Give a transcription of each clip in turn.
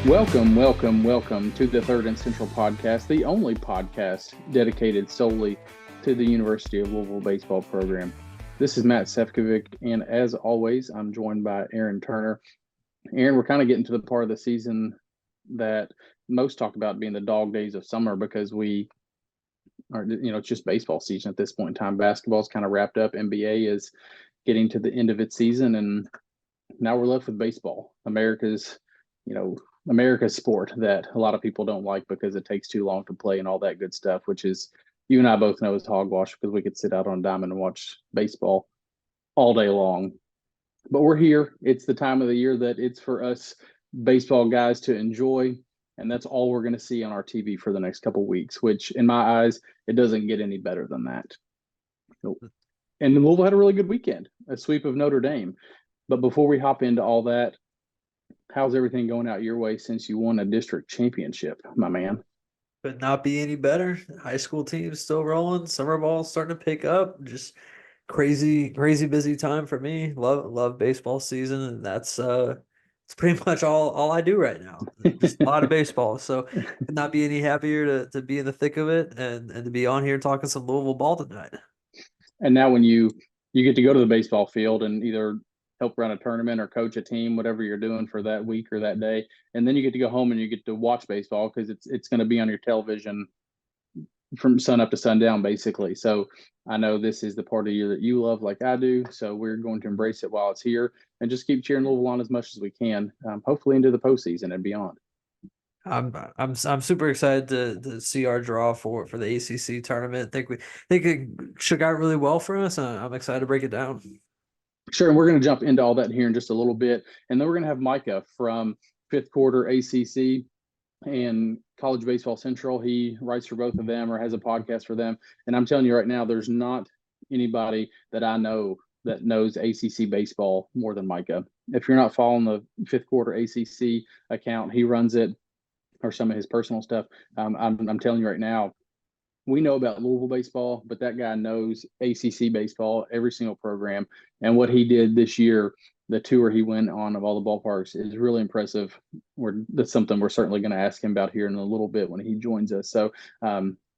Welcome to the Third and Central podcast, the only podcast dedicated solely to the University of Louisville baseball program. This is Matt Sefcovic, and as always, I'm joined by Aaron Turner. Aaron, we're kind of getting to the part of the season that most talk about being the dog days of summer because we are, it's just baseball season at this point in time. Basketball's kind of wrapped up. NBA is getting to the end of its season, and now we're left with baseball. America's sport that a lot of people don't like because it takes too long to play and all that good stuff, which is, you and I both know, is hogwash because we could sit out on a diamond and watch baseball all day long. But we're here. It's the time of the year that it's for us baseball guys to enjoy, and that's all we're going to see on our TV for the next couple of weeks, which in my eyes, it doesn't get any better than that. And Louisville had a really good weekend, a sweep of Notre Dame. But before we hop into all that, how's everything going out your way since you won a district championship, my man? Could not be any better. High school team's still rolling. Summer ball's starting to pick up. Just crazy busy time for me. Love baseball season, and that's it's pretty much all I do right now. Just a lot of baseball. So could not be any happier to be in the thick of it and to be on here talking some Louisville ball tonight. And now when you get to go to the baseball field and either help run a tournament or coach a team, whatever you're doing for that week or that day. And then you get to go home and you get to watch baseball because it's going to be on your television from sun up to sundown, basically. So I know this is the part of the year that you love like I do. So we're going to embrace it while it's here and just keep cheering Louisville on as much as we can, hopefully into the postseason and beyond. I'm super excited to see our draw for the ACC tournament. I think it should got really well for us. I'm excited to break it down. Sure, and we're going to jump into all that here in just a little bit. And then we're going to have Micah from Fifth Quarter ACC and College Baseball Central. He writes for both of them or has a podcast for them. And I'm telling you right now, there's not anybody that I know that knows ACC baseball more than Micah. If you're not following the Fifth Quarter ACC account, he runs it, or some of his personal stuff. I'm telling you right now, we know about Louisville baseball, but that guy knows ACC baseball, every single program. And what he did this year, the tour he went on of all the ballparks, is really impressive. That's something we're certainly going to ask him about here in a little bit when he joins us. So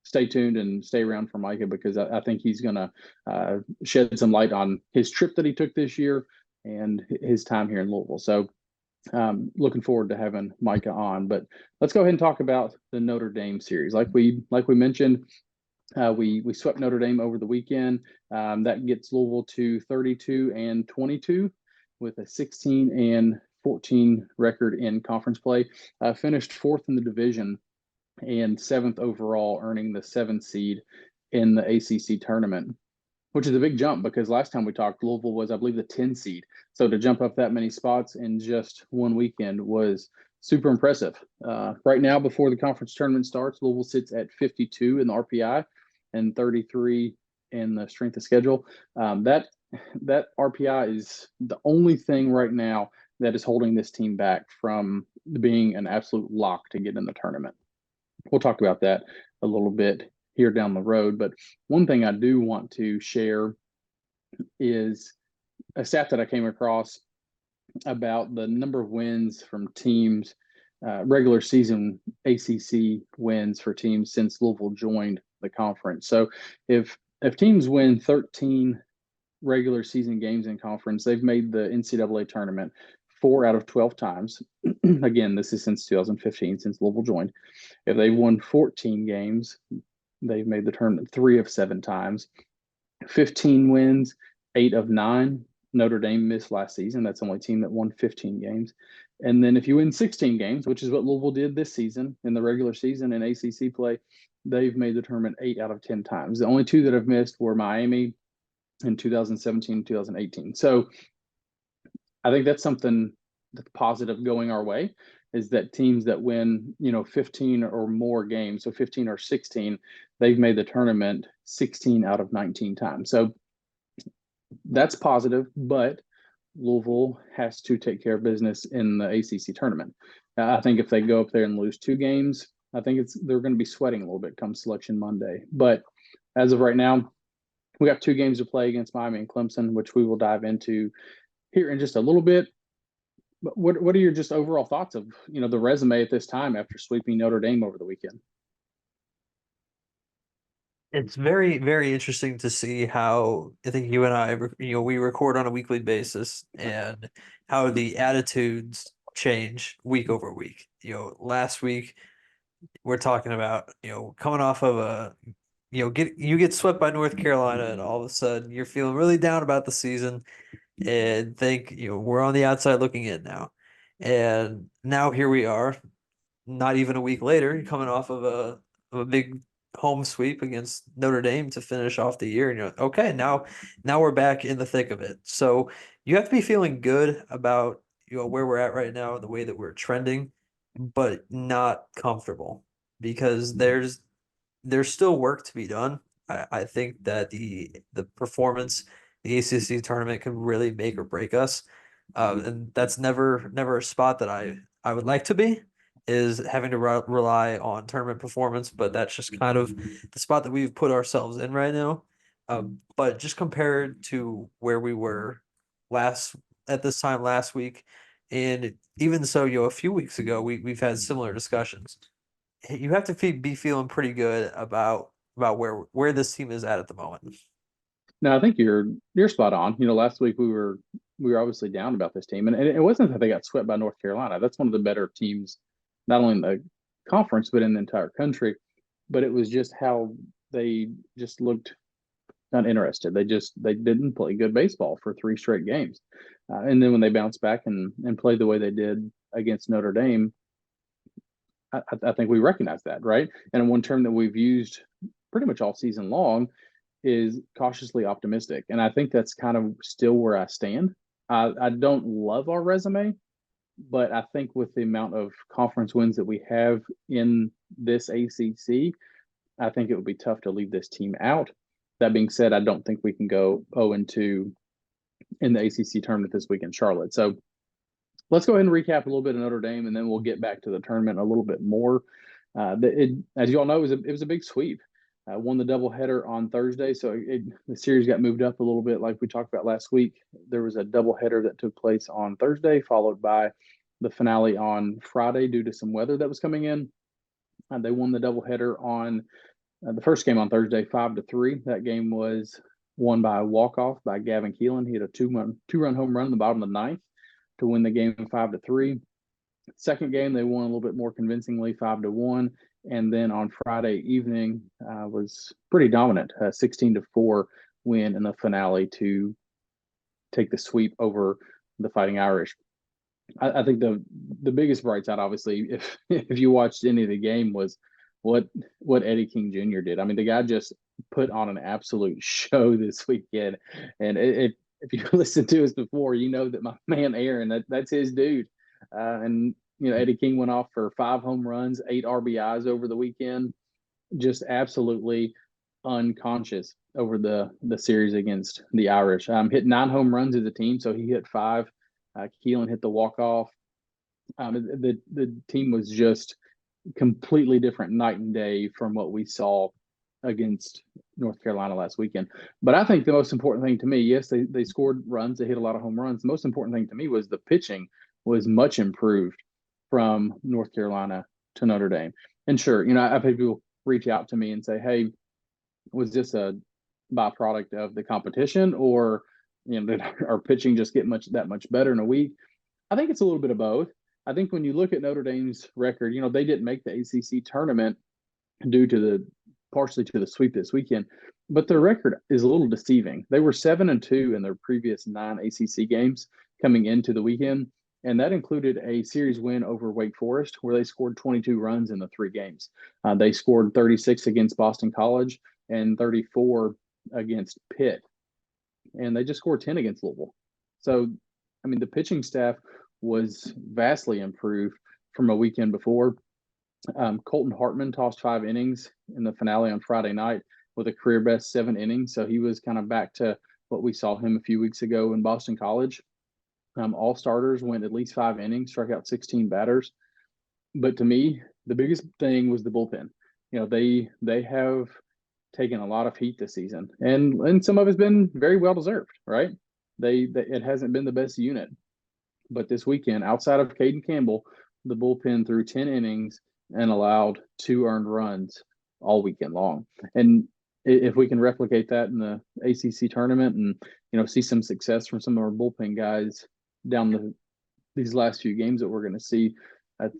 stay tuned and stay around for Micah because I think he's going to shed some light on his trip that he took this year and his time here in Louisville. So looking forward to having Micah on, but let's go ahead and talk about the Notre Dame series. Like we mentioned, we swept Notre Dame over the weekend. That gets Louisville to 32-22 with a 16-14 record in conference play. Finished fourth in the division and seventh overall, earning the 7th seed in the ACC tournament, which is a big jump because last time we talked, Louisville was, I believe, the 10 seed. So to jump up that many spots in just one weekend was super impressive. Right now, before the conference tournament starts, Louisville sits at 52 in the RPI and 33 in the strength of schedule. That RPI is the only thing right now that is holding this team back from being an absolute lock to get in the tournament. We'll talk about that a little bit here down the road. But one thing I do want to share is a stat that I came across about the number of wins from teams, regular season ACC wins for teams since Louisville joined the conference. So if teams win 13 regular season games in conference, they've made the NCAA tournament 4 out of 12 times. Again, this is since 2015, since Louisville joined. If they won 14 games, they've made the tournament 3 of 7 times. 15 wins, 8 of 9. Notre Dame missed last season. That's the only team that won 15 games. And then if you win 16 games, which is what Louisville did this season in the regular season in ACC play, they've made the tournament 8 out of 10 times. The only 2 that have missed were Miami in 2017 and 2018. So I think that's something that's positive going our way, is that teams that win, 15 or more games, so 15 or 16, they've made the tournament 16 out of 19 times. So that's positive, but Louisville has to take care of business in the ACC tournament. I think if they go up there and lose 2 games, I think they're going to be sweating a little bit come Selection Monday. But as of right now, we got 2 games to play against Miami and Clemson, which we will dive into here in just a little bit. But what are your just overall thoughts of, the resume at this time after sweeping Notre Dame over the weekend? It's very, very interesting to see how I think you and I, we record on a weekly basis and how the attitudes change week over week. Last week we're talking about, coming off of you get swept by North Carolina and all of a sudden you're feeling really down about the season and think, we're on the outside looking in now. And now here we are, not even a week later, coming off of a big home sweep against Notre Dame to finish off the year. And you're like, okay, now we're back in the thick of it. So you have to be feeling good about where we're at right now, the way that we're trending, but not comfortable because there's still work to be done. I think that the performance, the ACC tournament can really make or break us. And that's never a spot that I would like to be, is having to rely on tournament performance, but that's just kind of the spot that we've put ourselves in right now. But just compared to where we were last at this time last week, and even so, a few weeks ago, we've had similar discussions. You have to be feeling pretty good about where this team is at the moment. No, I think you're spot on. Last week we were obviously down about this team, and it wasn't that they got swept by North Carolina. That's one of the better teams, not only in the conference but in the entire country. But it was just how they just looked uninterested. They didn't play good baseball for three straight games, and then when they bounced back and played the way they did against Notre Dame, I think we recognize that, right? And one term that we've used pretty much all season long is cautiously optimistic. And I think that's kind of still where I stand. I don't love our resume, but I think with the amount of conference wins that we have in this ACC, I think it would be tough to leave this team out. That being said, I don't think we can go 0-2 in the ACC tournament this week in Charlotte. So let's go ahead and recap a little bit of Notre Dame, and then we'll get back to the tournament a little bit more. As you all know, it was a big sweep. Won the doubleheader on Thursday, so the series got moved up a little bit. Like we talked about last week, there was a doubleheader that took place on Thursday, followed by the finale on Friday due to some weather that was coming in. They won the doubleheader on the first game on Thursday, 5-3. That game was won by a walk-off by Gavin Keelan. He had a two-run home run in the bottom of the ninth to win the game 5-3. Second game, they won a little bit more convincingly, 5-1. And then on Friday evening was pretty dominant, 16-4 win in the finale to take the sweep over the Fighting Irish. I think the biggest bright side, obviously, if you watched any of the game, was what Eddie King Jr. did. I mean, the guy just put on an absolute show this weekend. And if you listened to us before, you know that my man Aaron, that's his dude. And Eddie King went off for 5 home runs, 8 RBIs over the weekend. Just absolutely unconscious over the series against the Irish. Hit 9 home runs as a team, so he hit 5. Keelan hit the walk-off. The team was just completely different night and day from what we saw against North Carolina last weekend. But I think the most important thing to me, yes, they scored runs, they hit a lot of home runs. The most important thing to me was the pitching was much improved from North Carolina to Notre Dame. And sure, I've had people reach out to me and say, hey, was this a byproduct of the competition, or did our pitching just get that much better in a week? I think it's a little bit of both. I think when you look at Notre Dame's record, they didn't make the ACC tournament due to partially to the sweep this weekend, but their record is a little deceiving. They were 7-2 in their previous 9 ACC games coming into the weekend, and that included a series win over Wake Forest, where they scored 22 runs in the 3 games. They scored 36 against Boston College and 34 against Pitt, and they just scored 10 against Louisville. So, I mean, the pitching staff was vastly improved from a weekend before. Colton Hartman tossed 5 innings in the finale on Friday night with a career best 7 innings. So he was kind of back to what we saw him a few weeks ago in Boston College. All starters went at least 5 innings, struck out 16 batters. But to me, the biggest thing was the bullpen. They have taken a lot of heat this season, and some of it's been very well deserved, right? It hasn't been the best unit. But this weekend, outside of Caden Campbell, the bullpen threw 10 innings and allowed 2 earned runs all weekend long. And if we can replicate that in the ACC tournament and, see some success from some of our bullpen guys down these last few games that we're going to see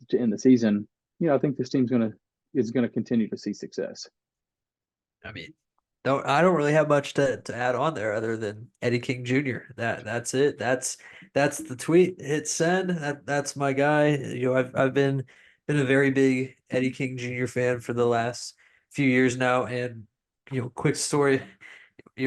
to end the season, I think this team's is going to continue to see success. I mean, I don't really have much to add on there other than Eddie King Jr. That's it. That's the tweet. Hit send. That's my guy. I've been a very big Eddie King Jr. fan for the last few years now. And quick story.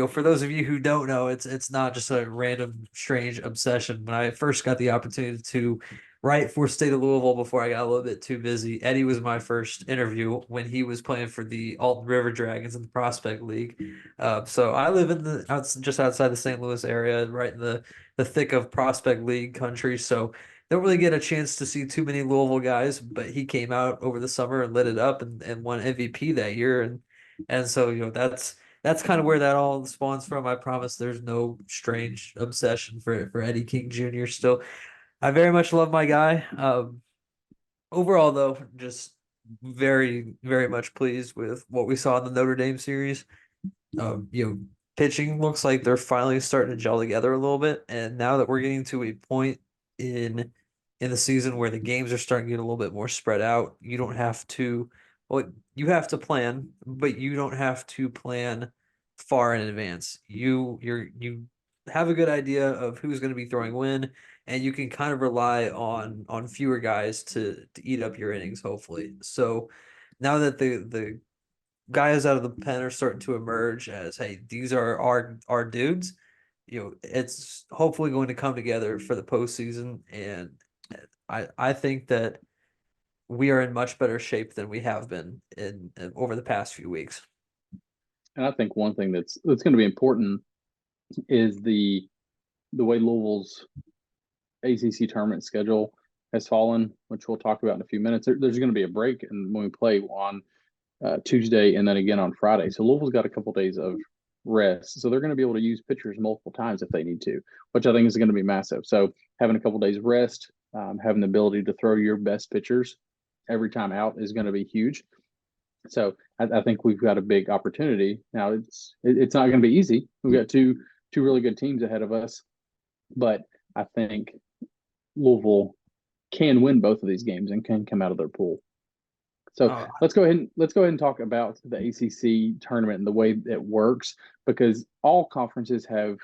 For those of you who don't know, it's not just a random strange obsession. When I first got the opportunity to write for State of Louisville before I got a little bit too busy, Eddie was my first interview when he was playing for the Alton River Dragons in the Prospect League. So I live in just outside the St. Louis area, right in the thick of Prospect League country. So don't really get a chance to see too many Louisville guys, but he came out over the summer and lit it up and won MVP that year. And so that's kind of where that all spawns from. I promise there's no strange obsession for Eddie King Jr. Still, I very much love my guy. Overall, though, just very, very much pleased with what we saw in the Notre Dame series. Pitching looks like they're finally starting to gel together a little bit, and now that we're getting to a point in the season where the games are starting to get a little bit more spread out, you don't have to. Well, you have to plan, but you don't have to plan far in advance. You have a good idea of who's going to be throwing when, and you can kind of rely on fewer guys to eat up your innings, hopefully. So now that the guys out of the pen are starting to emerge as, hey, these are our dudes, it's hopefully going to come together for the postseason, and I think that we are in much better shape than we have been in over the past few weeks. And I think one thing that's going to be important is the way Louisville's ACC tournament schedule has fallen, which we'll talk about in a few minutes. There's going to be a break and when we play on Tuesday and then again on Friday. So Louisville's got a couple days of rest. So they're going to be able to use pitchers multiple times if they need to, which I think is going to be massive. So having a couple days rest, having the ability to throw your best pitchers every time out is going to be huge. So I think we've got a big opportunity. Now it's not going to be easy. We've got two really good teams ahead of us, but I think Louisville can win both of these games and can come out of their pool. So let's go ahead and talk about the ACC tournament and the way it works, because all conferences have,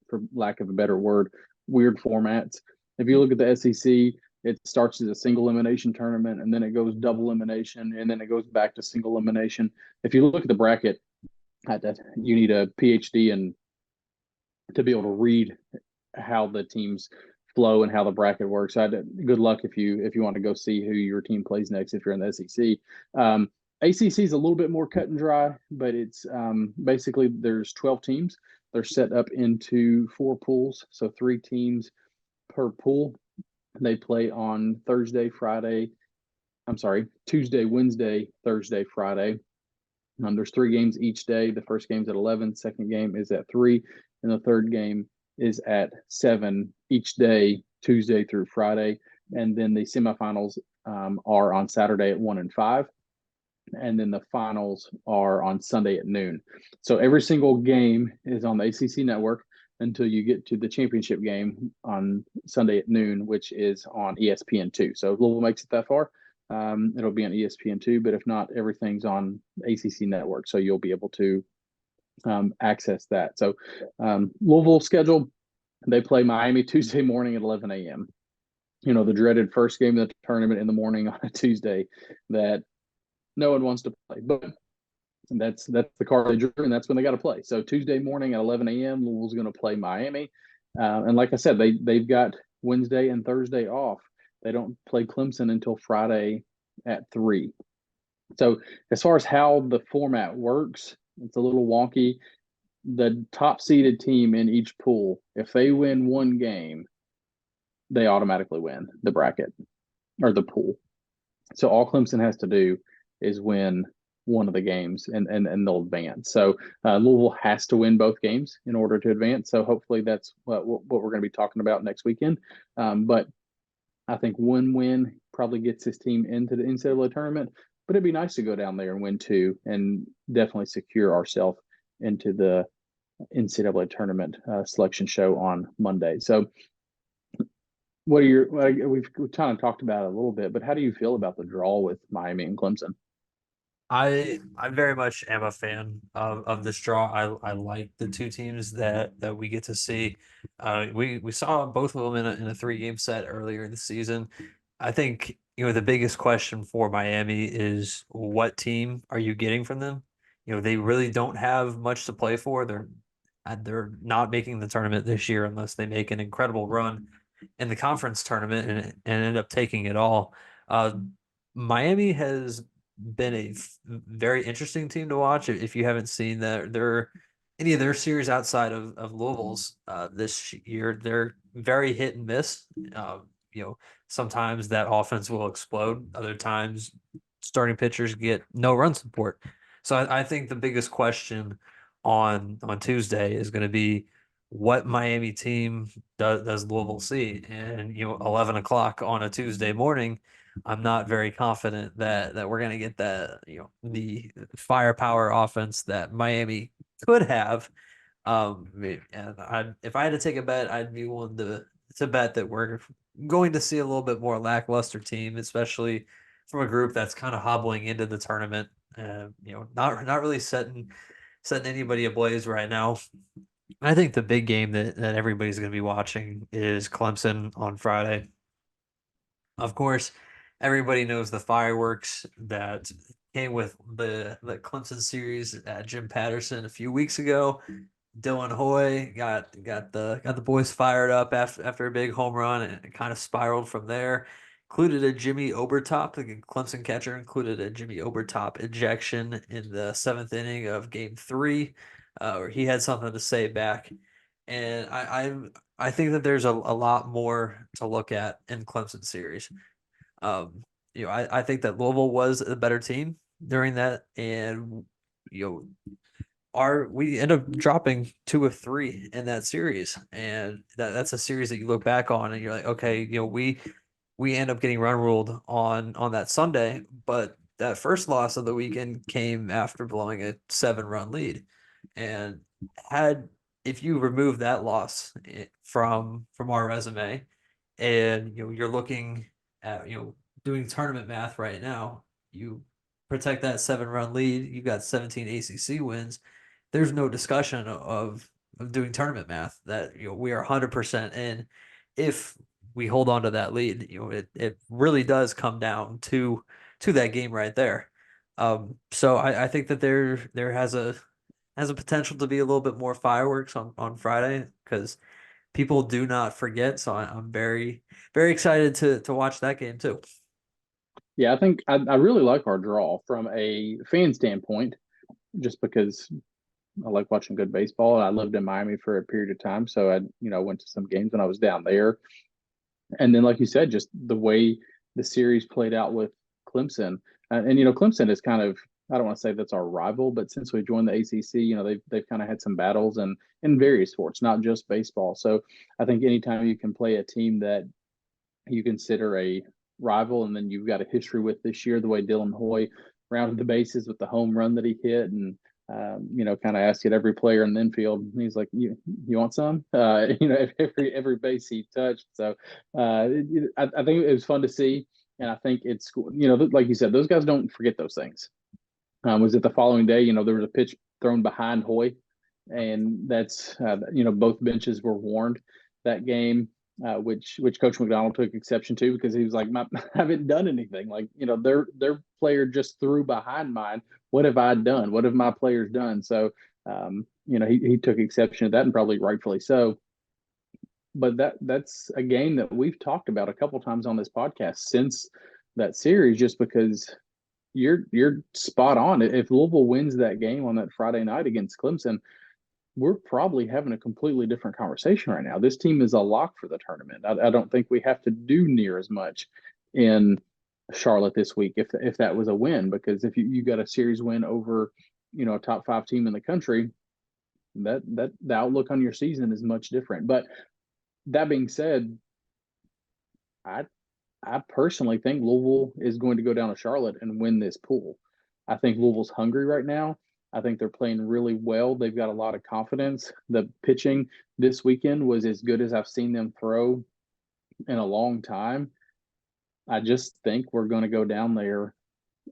for lack of a better word, weird formats. If you look at the SEC, it starts as a single elimination tournament, and then it goes double elimination, and then it goes back to single elimination. If you look at the bracket, you need a PhD and to be able to read how the teams flow and how the bracket works. Good luck if you want to go see who your team plays next if you're in the SEC. ACC is a little bit more cut and dry, but it's basically there's 12 teams. They're set up into 4 pools, so 3 teams per pool. They play on Tuesday, Wednesday, Thursday, Friday. There's 3 games each day. The first game's at 11, second game is at 3, and the third game is at 7 each day, Tuesday through Friday. And then the semifinals are on Saturday at 1 and 5. And then the finals are on Sunday at noon. So every single game is on the ACC network until you get to the championship game on Sunday at noon, which is on ESPN2. So if Louisville makes it that far, it'll be on ESPN2. But if not, everything's on ACC network. So you'll be able to access that. So Louisville schedule, they play Miami Tuesday morning at 11 a.m. The dreaded first game of the tournament in the morning on a Tuesday that no one wants to play, but that's the card they drew, and that's when they got to play. So Tuesday morning at 11 a.m. Louisville's going to play Miami, and like I said, they've got Wednesday and Thursday off. They don't play Clemson until Friday at 3. So as far as how the format works, it's a little wonky. The top seeded team in each pool, if they win one game, they automatically win the bracket or the pool. So all Clemson has to do is win one of the games, and they'll advance. So Louisville has to win both games in order to advance. So hopefully that's what we're going to be talking about next weekend. But I think one win probably gets his team into the NCAA tournament. But it'd be nice to go down there and win two, and definitely secure ourselves into the NCAA tournament selection show on Monday. So, what are your? We've kind of talked about it a little bit, but how do you feel about the draw with Miami and Clemson? I very much am a fan of this draw. I like the two teams that we get to see. We saw both of them in a 3-game set earlier in the season. I think the biggest question for Miami is what team are you getting from them? They really don't have much to play for. They're not making the tournament this year unless they make an incredible run in the conference tournament and end up taking it all. Miami has been a very interesting team to watch. If you haven't seen their any of their series outside of Louisville's this year, they're very hit and miss. Sometimes that offense will explode. Other times, starting pitchers get no run support. So I think the biggest question on Tuesday is going to be what Miami team does Louisville see, and 11 o'clock on a Tuesday morning. I'm not very confident that we're going to get the firepower offense that Miami could have. And if I had to take a bet, I'd be willing to bet that we're going to see a little bit more lackluster team, especially from a group that's kind of hobbling into the tournament. Not really setting anybody ablaze right now. I think the big game that everybody's going to be watching is Clemson on Friday. Of course, everybody knows the fireworks that came with the Clemson series at Jim Patterson a few weeks ago. Dylan Hoy got the boys fired up after a big home run, and it kind of spiraled from there. Included a Jimmy Obertop, the Clemson catcher, included a Jimmy Obertop ejection in the 7th inning of Game 3, where he had something to say back. And I think that there's a lot more to look at in Clemson series. I think that Louisville was a better team during that, and we end up dropping 2 of 3 in that series, and that's a series that you look back on and you're like, okay, we end up getting run ruled on that Sunday, but that first loss of the weekend came after blowing a 7-run lead, and if you remove that loss from our resume, and you're looking at doing tournament math right now, you protect that 7-run lead, you got 17 ACC wins. There's no discussion of doing tournament math that we are 100% in if we hold on to that lead. It really does come down to that game right there. So I think that there has a potential to be a little bit more fireworks on Friday, because people do not forget. So I'm very, very excited to watch that game too. Yeah, I think I really like our draw from a fan standpoint, just because I like watching good baseball. And I lived in Miami for a period of time, so I went to some games when I was down there. And then, like you said, just the way the series played out with Clemson, and Clemson is kind of, I don't want to say that's our rival, but since we joined the ACC, they've kind of had some battles and in various sports, not just baseball. So I think anytime you can play a team that you consider a rival, and then you've got a history with this year, the way Dylan Hoy rounded the bases with the home run that he hit, and kind of asked it every player in the infield. He's like, "You want some?" Every base he touched. So I think it was fun to see, and I think it's like you said, those guys don't forget those things. Was it the following day? There was a pitch thrown behind Hoy, and that's both benches were warned that game. Which Coach McDonald took exception to, because he was like, I haven't done anything. Like, their player just threw behind mine. What have I done? What have my players done? So, he took exception to that, and probably rightfully so. But that's a game that we've talked about a couple times on this podcast since that series, just because you're spot on. If Louisville wins that game on that Friday night against Clemson, we're probably having a completely different conversation right now. This team is a lock for the tournament. I don't think we have to do near as much in Charlotte this week if that was a win, because if you got a series win over, a top 5 team in the country, that the outlook on your season is much different. But that being said, I I personally think Louisville is going to go down to Charlotte and win this pool. I think Louisville's hungry right now. I think they're playing really well. They've got a lot of confidence. The pitching this weekend was as good as I've seen them throw in a long time. I just think we're going to go down there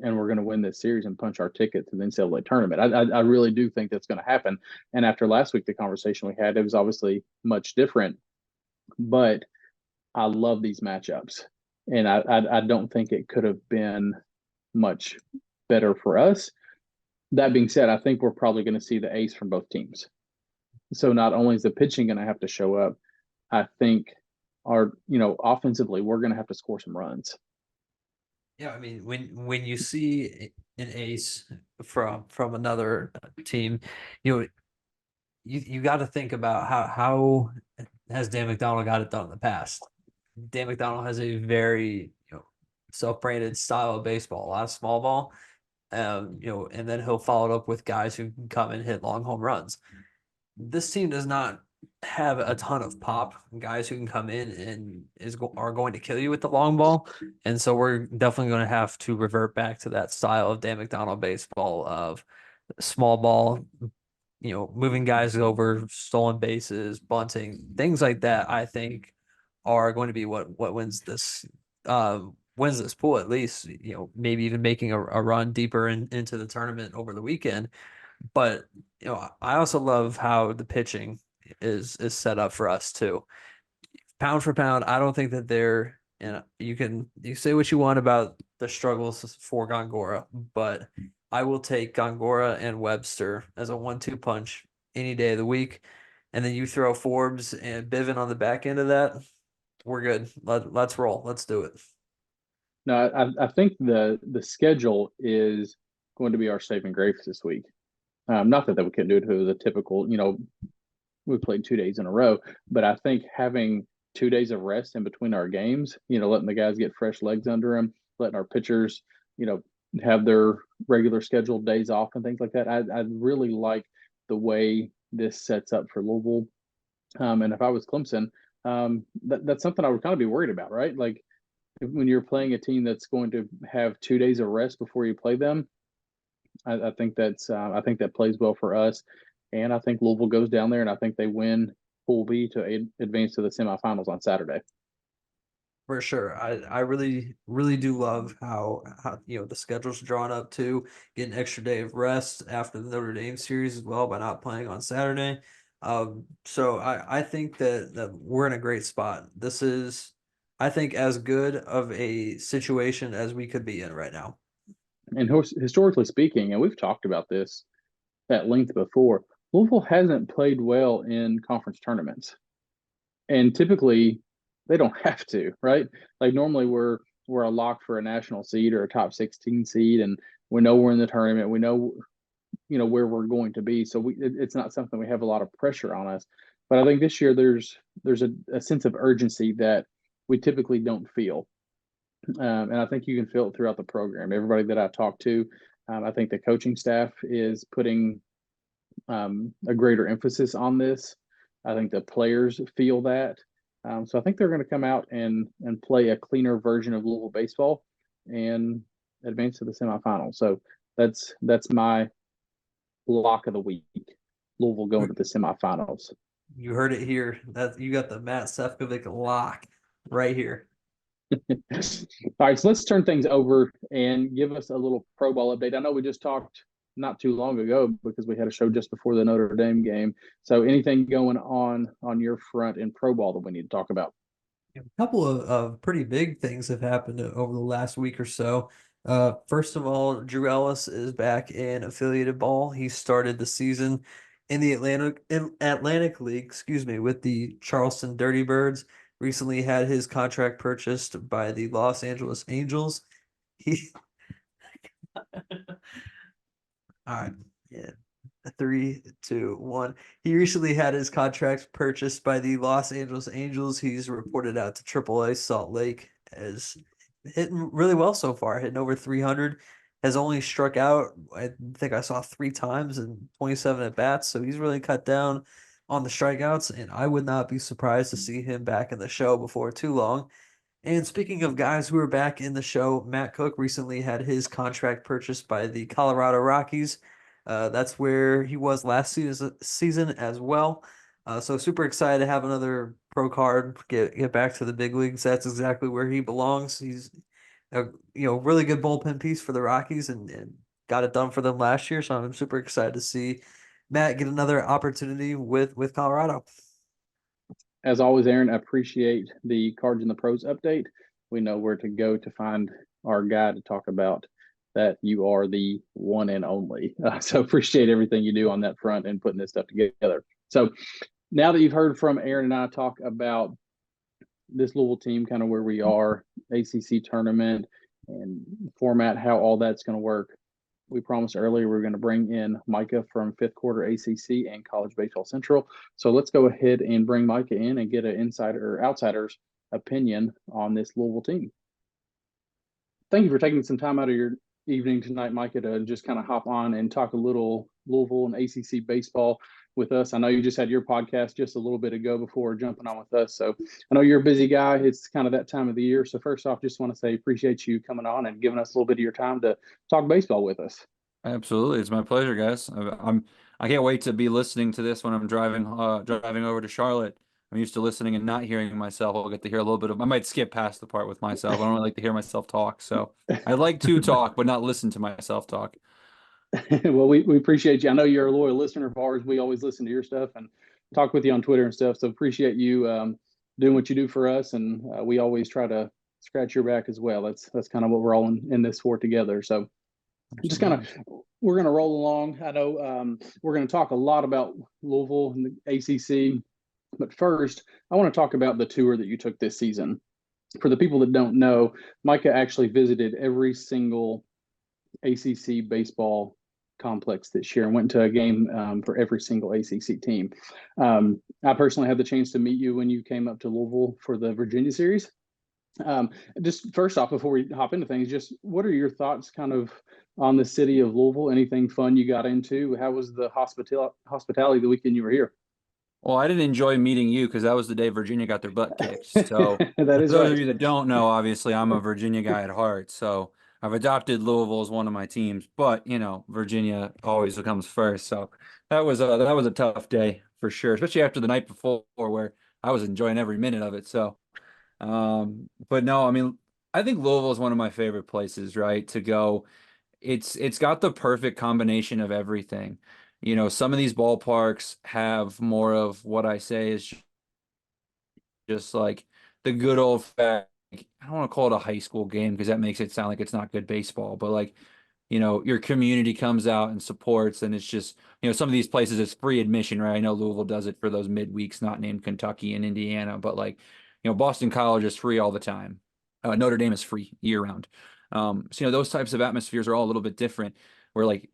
and we're going to win this series and punch our ticket to the NCAA tournament. I really do think that's going to happen. And after last week, the conversation we had, it was obviously much different. But I love these matchups, and I don't think it could have been much better for us. That being said, I think we're probably going to see the ace from both teams. So not only is the pitching going to have to show up, I think offensively we're going to have to score some runs. Yeah, I mean, when you see an ace from another team, you got to think about how has Dan McDonald got it done in the past. Dan McDonald has a very self-branded style of baseball, a lot of small ball, and then he'll follow it up with guys who can come and hit long home runs. This team does not have a ton of pop guys who can come in and are going to kill you with the long ball, and so we're definitely going to have to revert back to that style of Dan McDonald baseball of small ball, moving guys over, stolen bases, bunting, things like that. I think are going to be what wins this pool, at least, maybe even making a run deeper into the tournament over the weekend. But I also love how the pitching is set up for us too. Pound for pound, I don't think that they're, you say what you want about the struggles for Gongora, but I will take Gongora and Webster as a 1-2 punch any day of the week. And then you throw Forbes and Biven on the back end of that, we're good. Let's roll. Let's do it. No, I think the schedule is going to be our saving grace this week. Not that we couldn't do it if it was a typical, we played 2 days in a row, but I think having 2 days of rest in between our games, letting the guys get fresh legs under them, letting our pitchers, have their regular scheduled days off and things like that. I really like the way this sets up for Louisville. And if I was Clemson, that's something I would kind of be worried about, right? Like when you're playing a team that's going to have 2 days of rest before you play them, I think that plays well for us. And I think Louisville goes down there and I think they win Pool B to advance to the semifinals on Saturday. For sure. I really, really do love how the schedule's drawn up too. Get an extra day of rest after the Notre Dame series as well by not playing on Saturday. So I think that we're in a great spot. This is, I think, as good of a situation as we could be in right now. And historically speaking, and we've talked about this at length before, Louisville hasn't played well in conference tournaments. And typically they don't have to, right? Like normally we're a lock for a national seed or a top 16 seed, and we know we're in the tournament. We know, where we're going to be. So it's not something we have a lot of pressure on us. But I think this year there's a sense of urgency that we typically don't feel. And I think you can feel it throughout the program. Everybody that I talked to, I think the coaching staff is putting a greater emphasis on this. I think the players feel that. So I think they're going to come out and play a cleaner version of Louisville baseball and advance to the semifinals. So that's my lock of the week. Louisville going to the semifinals. You heard it here. That you got the Matt Sefcovic lock right here. All right, so let's turn things over and give us a little pro ball update. I know we just talked not too long ago because we had a show just before the Notre Dame game. So anything going on your front in pro ball that we need to talk about? A couple of pretty big things have happened over the last week or so. First of all, Drew Ellis is back in affiliated ball. He started the season in the Atlantic League, with the Charleston Dirty Birds. Recently had his contract purchased by the Los Angeles Angels. He all right, yeah. 3, 2, 1. He recently had his contract purchased by the Los Angeles Angels. He's reported out to AAA Salt Lake as hitting really well so far, hitting over 300. Has only struck out, I think I saw 3 times in 27 at bats. So he's really cut down on the strikeouts, and I would not be surprised to see him back in the show before too long. And speaking of guys who are back in the show, Matt Cook recently had his contract purchased by the Colorado Rockies. That's where he was last season as well. So super excited to have another pro card get back to the big leagues. That's exactly where he belongs. He's a really good bullpen piece for the Rockies and got it done for them last year. So I'm super excited to see Matt get another opportunity with Colorado. As always, Aaron, I appreciate the Cards and the Pros update. We know where to go to find our guy to talk about that. You are the one and only. So appreciate everything you do on that front and putting this stuff together. So now that you've heard from Aaron and I talk about this Louisville team, kind of where we are, ACC tournament and format, how all that's going to work, we promised earlier we are going to bring in Micah from Fifth Quarter ACC and College Baseball Central. So let's go ahead and bring Micah in and get an insider or outsider's opinion on this Louisville team. Thank you for taking some time out of your evening tonight, Micah, to just kind of hop on and talk a little Louisville and ACC baseball with us. I know you just had your podcast just a little bit ago before jumping on with us. So I know you're a busy guy. It's kind of that time of the year. So first off, just want to say appreciate you coming on and giving us a little bit of your time to talk baseball with us. Absolutely. It's my pleasure, guys. I can't wait to be listening to this when I'm driving over to Charlotte. I'm used to listening and not hearing myself. I'll get to hear a little bit of I might skip past the part with myself. I don't really like to hear myself talk. So I like to talk, but not listen to myself talk. Well, we appreciate you. I know you're a loyal listener of ours. We always listen to your stuff and talk with you on Twitter and stuff. So appreciate you doing what you do for us. And we always try to scratch your back as well. That's kind of what we're all in this for together. So just kind of we're going to roll along. I know we're going to talk a lot about Louisville and the ACC, but first I want to talk about the tour that you took this season. For the people that don't know, Micah actually visited every single ACC baseball complex this year and went to a game for every single ACC team. I personally had the chance to meet you when you came up to Louisville for the Virginia series. Just first off, before we hop into things, just what are your thoughts kind of on the city of Louisville? Anything fun you got into? How was the hospitality the weekend you were here? Well, I didn't enjoy meeting you because that was the day Virginia got their butt kicked. So That for is those right. of you that don't know, obviously I'm a Virginia guy at heart. So I've adopted Louisville as one of my teams, but Virginia always comes first. So that was a tough day for sure, especially after the night before where I was enjoying every minute of it. So but no, I mean, I think Louisville is one of my favorite places, right, to go. It's got the perfect combination of everything. Some of these ballparks have more of what I say is just like the good old fact. I don't want to call it a high school game because that makes it sound like it's not good baseball, but like, your community comes out and supports, and it's just, some of these places it's free admission, right? I know Louisville does it for those midweeks, not named Kentucky and Indiana, but like, Boston College is free all the time. Notre Dame is free year round. So, those types of atmospheres are all a little bit different. Where like,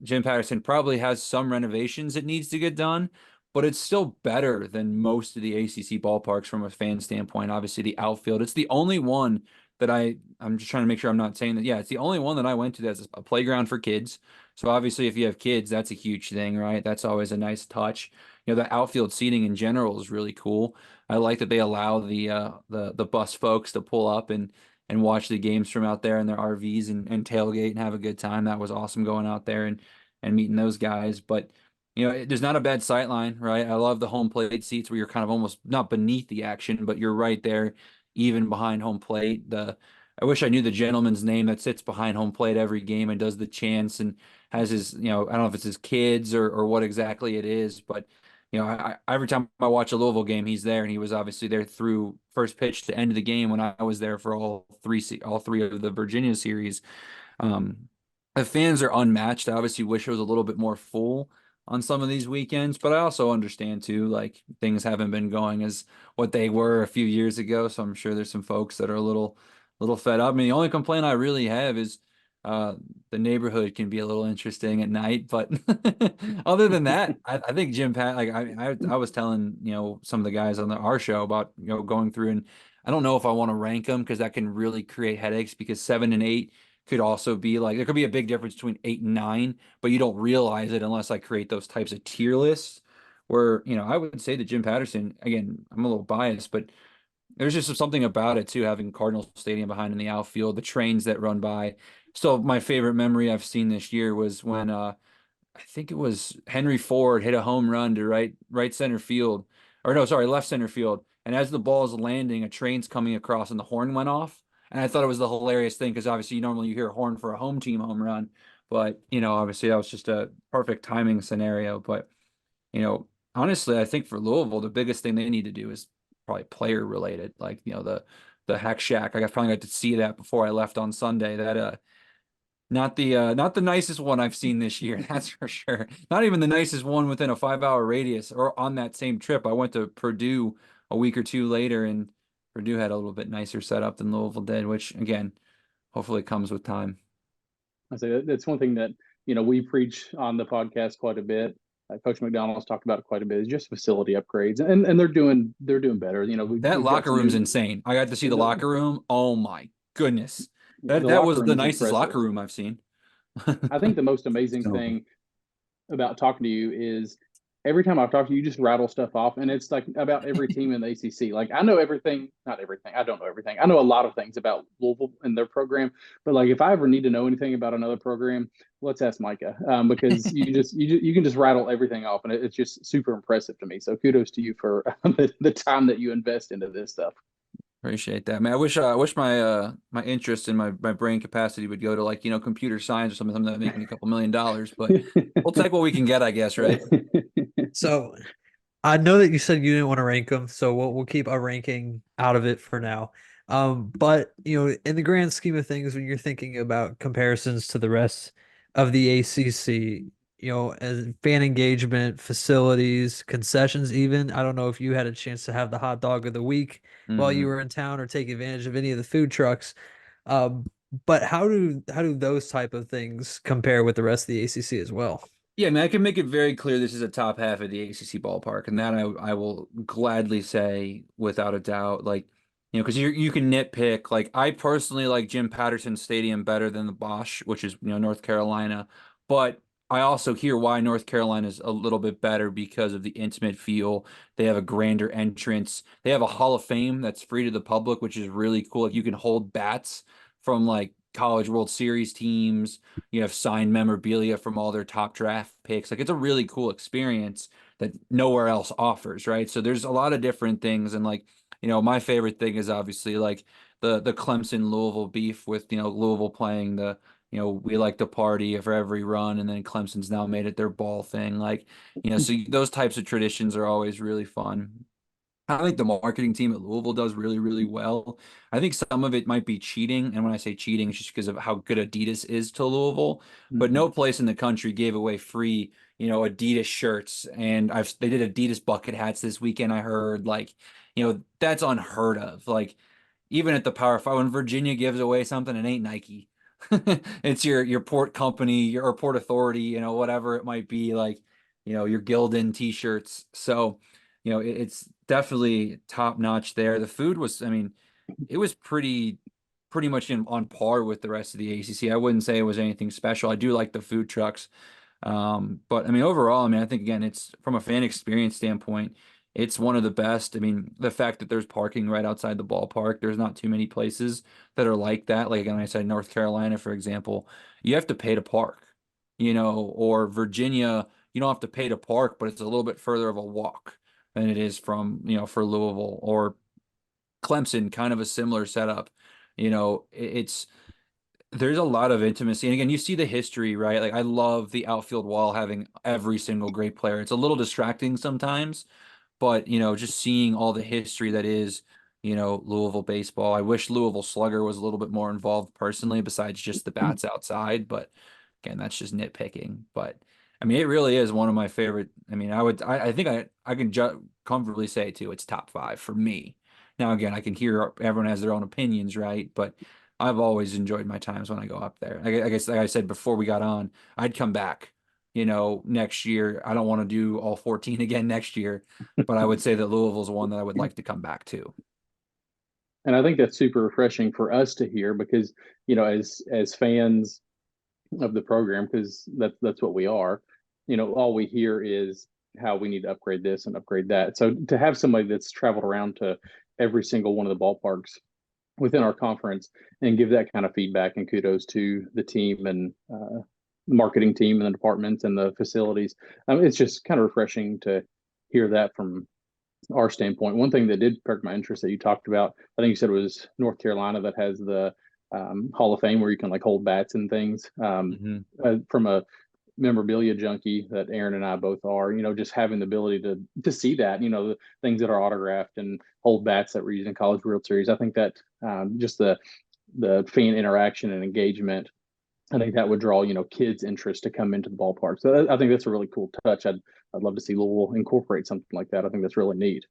Jim Patterson probably has some renovations that needs to get done, but it's still better than most of the ACC ballparks from a fan standpoint. Obviously, the outfield, it's the only one that I'm just trying to make sure I'm not saying that. Yeah, it's the only one that I went to that's a playground for kids. So obviously, if you have kids, that's a huge thing, right? That's always a nice touch. The outfield seating in general is really cool. I like that they allow the bus folks to pull up and watch the games from out there in their RVs and tailgate and have a good time. That was awesome going out there and meeting those guys. But there's not a bad sight line, right? I love the home plate seats where you're kind of almost not beneath the action, but you're right there, even behind home plate. I wish I knew the gentleman's name that sits behind home plate every game and does the chants and has his, I don't know if it's his kids or what exactly it is, but every time I watch a Louisville game, he's there, and he was obviously there through first pitch to end of the game when I was there for all three of the Virginia series. Um, the fans are unmatched. I obviously wish it was a little bit more full on some of these weekends, but I also understand too, like things haven't been going as what they were a few years ago. So I'm sure there's some folks that are a little fed up. I mean, the only complaint I really have is uh, the neighborhood can be a little interesting at night, but other than that, I think Jim Pat, like I was telling some of the guys on our show about going through, and I don't know if I want to rank them because that can really create headaches because 7 and 8 could also be like there could be a big difference between 8 and 9, but you don't realize it unless I create those types of tier lists where, I would say that Jim Patterson, again, I'm a little biased, but there's just something about it too, having Cardinal Stadium behind in the outfield, the trains that run by. So my favorite memory I've seen this year was when I think it was Henry Ford hit a home run to right center field, or no, sorry, left center field. And as the ball is landing, a train's coming across, and the horn went off. And I thought it was the hilarious thing because obviously normally you hear a horn for a home team home run, but obviously that was just a perfect timing scenario. But you know, honestly, I think for Louisville, the biggest thing they need to do is probably player related, like the Hack Shack. I finally got to see that before I left on Sunday. That not the nicest one I've seen this year, that's for sure. Not even the nicest one within a 5-hour radius or on that same trip. I went to Purdue a week or two later, and Purdue had a little bit nicer setup than Louisville did, which again, hopefully comes with time. I say that's one thing that we preach on the podcast quite a bit. Coach McDonald's talked about it quite a bit. Is just facility upgrades, and they're doing better. That We've got locker some room's new. insane. I got to see the locker room. Oh my goodness. The That locker was room the is nicest impressive. locker room I've seen. I think the most amazing So, thing about talking to you is every time I've talked to you, you just rattle stuff off, and it's like about every team in the ACC. Like I know everything, not everything. I don't know everything. I know a lot of things about Louisville and their program, but like if I ever need to know anything about another program, let's ask Micah, because you can just rattle everything off, and it's just super impressive to me. So kudos to you for the time that you invest into this stuff. Appreciate that, man. I wish my interest in my brain capacity would go to like, computer science or something that make me a couple $1 million, but we'll take what we can get, I guess, right? So I know that you said you didn't want to rank them, so we'll keep a ranking out of it for now. But in the grand scheme of things, when you're thinking about comparisons to the rest of the ACC, as fan engagement, facilities, concessions, even. I don't know if you had a chance to have the hot dog of the week while you Mhm. were in town or take advantage of any of the food trucks. Um, but how do those type of things compare with the rest of the ACC as well? Yeah, I mean, I can make it very clear this is a top half of the ACC ballpark, and that I will gladly say without a doubt. Like, because you can nitpick. Like, I personally like Jim Patterson Stadium better than the Bosch, which is North Carolina, but I also hear why North Carolina is a little bit better because of the intimate feel. They have a grander entrance. They have a Hall of Fame that's free to the public, which is really cool. Like, you can hold bats from like College World Series teams. You have signed memorabilia from all their top draft picks. Like it's a really cool experience that nowhere else offers, right? So there's a lot of different things. And like, my favorite thing is obviously like the Clemson Louisville beef with, Louisville playing the, we like to party for every run, and then Clemson's now made it their ball thing. Like, so those types of traditions are always really fun. I think the marketing team at Louisville does really, really well. I think some of it might be cheating. And when I say cheating, it's just because of how good Adidas is to Louisville. But Mhm. no place in the country gave away free, Adidas shirts. And they did Adidas bucket hats this weekend, I heard. Like, that's unheard of. Like, even at the Power Five, when Virginia gives away something, it ain't Nike. It's your port company, or port authority, whatever it might be, like, your Gildan t-shirts. So it's definitely top notch there. The food was, I mean, it was pretty much on par with the rest of the ACC. I wouldn't say it was anything special. I do like the food trucks. But I mean, overall, I mean, I think again, it's from a fan experience standpoint, it's one of the best. I mean, the fact that there's parking right outside the ballpark, there's not too many places that are like that. Like again, I said North Carolina, for example, you have to pay to park, or Virginia, you don't have to pay to park, but it's a little bit further of a walk than it is from, for Louisville or Clemson, kind of a similar setup. It's there's a lot of intimacy. And again, you see the history, right? Like I love the outfield wall having every single great player. It's a little distracting sometimes, but just seeing all the history that is, Louisville baseball. I wish Louisville Slugger was a little bit more involved personally, besides just the bats outside. But again, that's just nitpicking. But I mean, it really is one of my favorite. I mean, I think I can comfortably say too, it's top five for me. Now, again, I can hear everyone has their own opinions, right? But I've always enjoyed my times when I go up there. I guess, like I said before we got on, I'd come back, next year. I don't want to do all 14 again next year, but I would say that Louisville's one that I would like to come back to. And I think that's super refreshing for us to hear because, as fans of the program, because that's what we are, all we hear is how we need to upgrade this and upgrade that. So to have somebody that's traveled around to every single one of the ballparks within our conference and give that kind of feedback and kudos to the team and marketing team and the departments and the facilities. It's just kind of refreshing to hear that from our standpoint. One thing that did perk my interest that you talked about, I think you said it was North Carolina that has the Hall of Fame where you can like hold bats and things. From a memorabilia junkie that Aaron and I both are, just having the ability to see that, the things that are autographed and hold bats that were used in College World Series. I think that just the fan interaction and engagement, I think that would draw, kids' interest to come into the ballpark. So I think that's a really cool touch. I'd love to see Louisville incorporate something like that. I think that's really neat.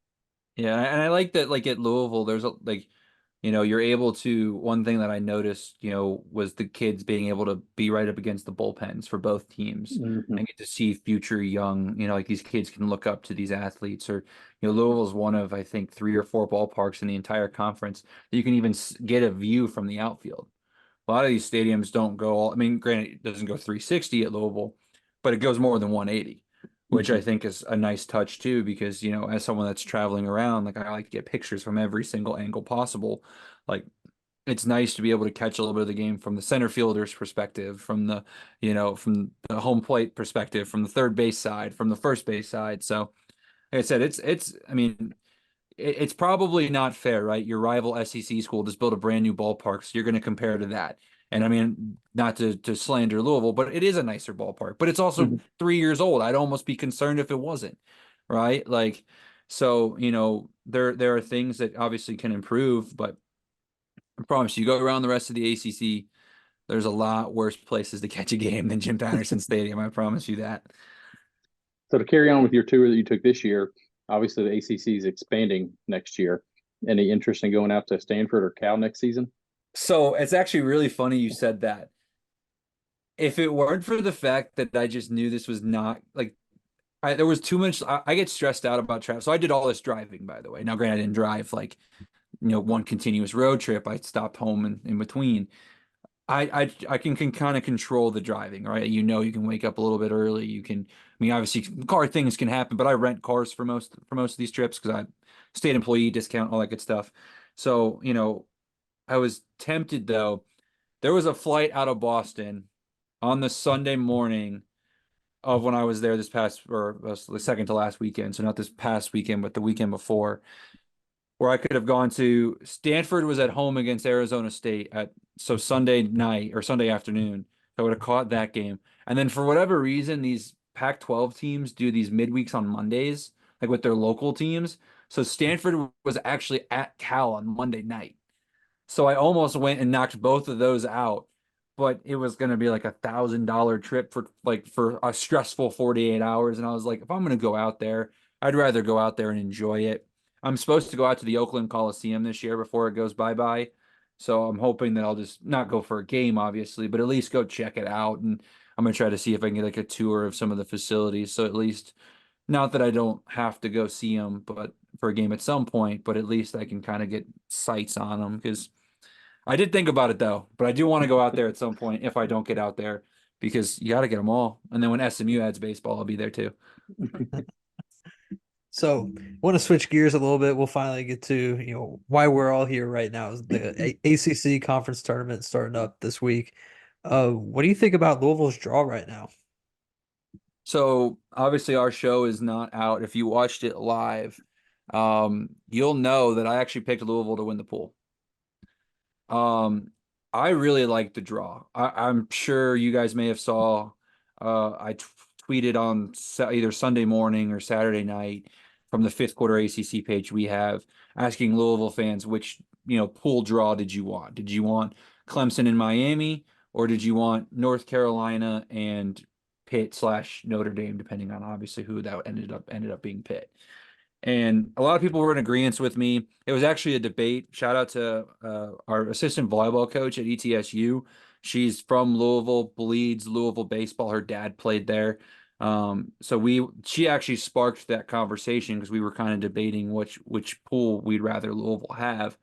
Yeah, and I like that, like at Louisville, there's you're able to, one thing that I noticed, was the kids being able to be right up against the bullpens for both teams Mm-hmm. and get to see future young, like these kids can look up to these athletes. Or, Louisville's one of, I think, 3 or 4 ballparks in the entire conference that you can even get a view from the outfield. A lot of these stadiums don't go all, I mean, granted, it doesn't go 360 at Louisville, but it goes more than 180, which I think is a nice touch too, because, as someone that's traveling around, like I like to get pictures from every single angle possible. Like it's nice to be able to catch a little bit of the game from the center fielder's perspective, from the, from the home plate perspective, from the third base side, from the first base side. So like I said, I mean, it's probably not fair, right? Your rival SEC school just built a brand new ballpark, so you're going to compare to that. And I mean, not to slander Louisville, but it is a nicer ballpark. But it's also Mm-hmm. 3 years old. I'd almost be concerned if it wasn't, right? Like, so there are things that obviously can improve, but I promise you, go around the rest of the ACC, there's a lot worse places to catch a game than Jim Patterson Stadium. I promise you that. So to carry on with your tour that you took this year, obviously the ACC is expanding next year. Any interest in going out to Stanford or Cal next season? So it's actually really funny you said that. If it weren't for the fact that I just knew this was not like there was too much. I get stressed out about travel. So I did all this driving, by the way. Now, granted, I didn't drive like one continuous road trip. I stopped home in between. I can kind of control the driving, right? You can wake up a little bit early. You can, I mean, obviously car things can happen, but I rent cars for most of these trips because I state employee discount, all that good stuff. So, I was tempted though. There was a flight out of Boston on the Sunday morning of when I was there this past, or the second to last weekend. So not this past weekend, but the weekend before, where I could have gone to. Stanford was at home against Arizona State so Sunday night or Sunday afternoon. I would have caught that game. And then for whatever reason, these Pac-12 teams do these midweeks on Mondays, like with their local teams. So Stanford was actually at Cal on Monday night. So I almost went and knocked both of those out, but it was going to be like $1,000 trip for a stressful 48 hours. And I was like, if I'm going to go out there, I'd rather go out there and enjoy it. I'm supposed to go out to the Oakland Coliseum this year before it goes bye-bye. So I'm hoping that I'll just not go for a game, obviously, but at least go check it out. And I'm going to try to see if I can get like a tour of some of the facilities. So at least, not that I don't have to go see them, but for a game at some point, but at least I can kind of get sights on them because I did think about it though, but I do want to go out there at some point if I don't get out there because you got to get them all. And then when SMU adds baseball, I'll be there too. So, want to switch gears a little bit. We'll finally get to, why we're all here right now is the ACC conference tournament starting up this week. What do you think about Louisville's draw right now? So obviously our show is not out. If you watched it live, you'll know that I actually picked Louisville to win the pool. I really like the draw. I'm sure you guys may have saw. I tweeted on either Sunday morning or Saturday night from the Fifth Quarter ACC page we have, asking Louisville fans which pool draw did you want? Did you want Clemson and Miami, or did you want North Carolina and Pitt / Notre Dame, depending on obviously who that ended up being Pitt. And a lot of people were in agreement with me. It was actually a debate. Shout out to our assistant volleyball coach at ETSU. She's from Louisville, bleeds Louisville baseball. Her dad played there. So she actually sparked that conversation because we were kind of debating which pool we'd rather Louisville have.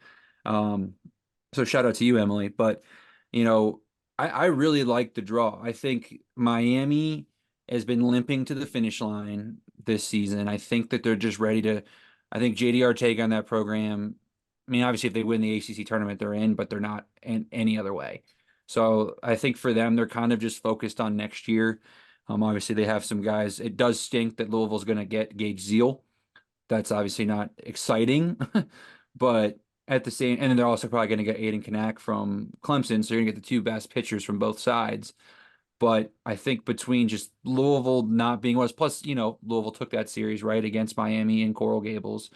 So shout out to you, Emily. But, you know, I really like the draw. I think Miami has been limping to the finish line this season. I think that they're just ready to, I think JD Arteaga on that program. I mean, obviously, if they win the ACC tournament, they're in, but they're not in any other way. So I think for them, they're kind of just focused on next year. Obviously, they have some guys. It does stink that Louisville's going to get Gage Zeal. That's obviously not exciting, but at the same, and then they're also probably going to get Aiden Kanak from Clemson, so you're going to get the two best pitchers from both sides. But I think between just Louisville not being was plus, Louisville took that series right against Miami and Coral Gables,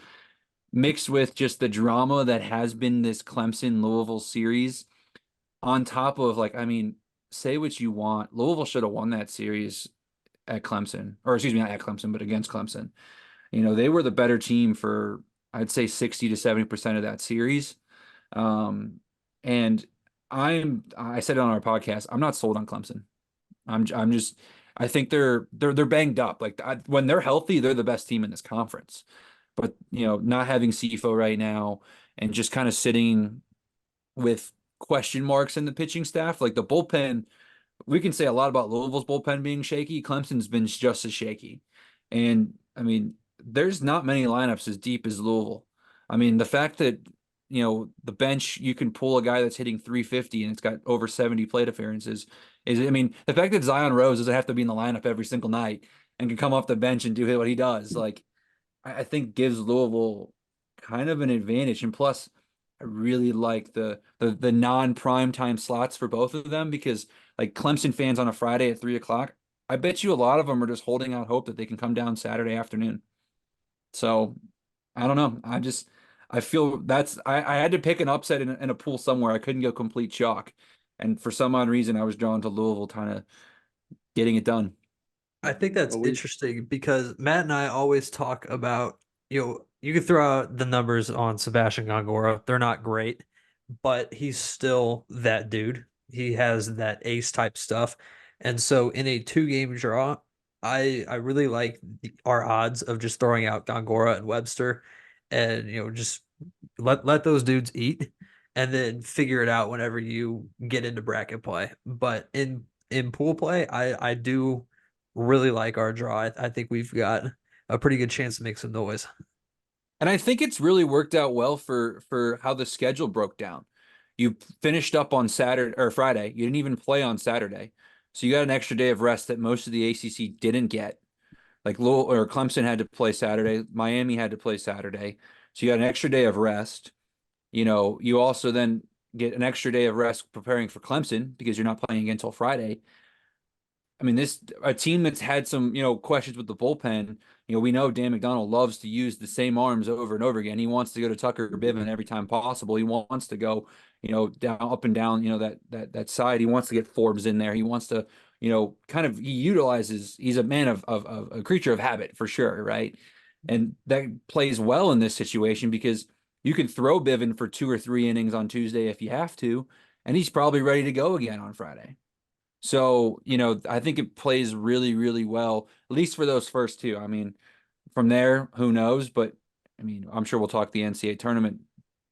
mixed with just the drama that has been this Clemson Louisville series, on top of like, I mean, say what you want, Louisville should have won that series at Clemson, or excuse me, not at Clemson, but against Clemson. They were the better team for, I'd say, 60 to 70% of that series. And I said it on our podcast, I'm not sold on Clemson. I'm just, I think they're banged up. Like when they're healthy, they're the best team in this conference. But, not having CFO right now and just kind of sitting with question marks in the pitching staff, like the bullpen, we can say a lot about Louisville's bullpen being shaky. Clemson's been just as shaky. And I mean, there's not many lineups as deep as Louisville. I mean, the fact that, the bench, you can pull a guy that's hitting 350 and it's got over 70 plate appearances I mean, the fact that Zion Rose doesn't have to be in the lineup every single night and can come off the bench and do what he does, like, I think gives Louisville kind of an advantage. And plus, I really like the non-prime time slots for both of them because like Clemson fans on a Friday at 3 o'clock, I bet you a lot of them are just holding out hope that they can come down Saturday afternoon. So I don't know. I feel I had to pick an upset in a pool somewhere. I couldn't go complete chalk. And for some odd reason, I was drawn to Louisville kind of getting it done. I think that's interesting because Matt and I always talk about, you can throw out the numbers on Sebastian Gongora. They're not great, but he's still that dude. He has that ace type stuff. And so in a 2-game draw, I really like our odds of just throwing out Gongora and Webster and, just let those dudes eat and then figure it out whenever you get into bracket play. But in pool play, I do really like our draw. I think we've got a pretty good chance to make some noise. And I think it's really worked out well for how the schedule broke down. You finished up on Saturday or Friday. You didn't even play on Saturday. So you got an extra day of rest that most of the ACC didn't get. Like Louisville or Clemson had to play Saturday, Miami had to play Saturday. So you got an extra day of rest. You also then get an extra day of rest preparing for Clemson because you're not playing again until Friday. I mean, a team that's had some, questions with the bullpen. We know Dan McDonald loves to use the same arms over and over again. He wants to go to Tucker Biven every time possible. He wants to go, down up and down, that side. He wants to get Forbes in there. He wants to, kind of he's a man of a creature of habit for sure, right? And that plays well in this situation because you can throw Biven for 2 or 3 innings on Tuesday if you have to, and he's probably ready to go again on Friday. So, I think it plays really, really well, at least for those first two. I mean, from there, who knows? But I mean, I'm sure we'll talk the NCAA tournament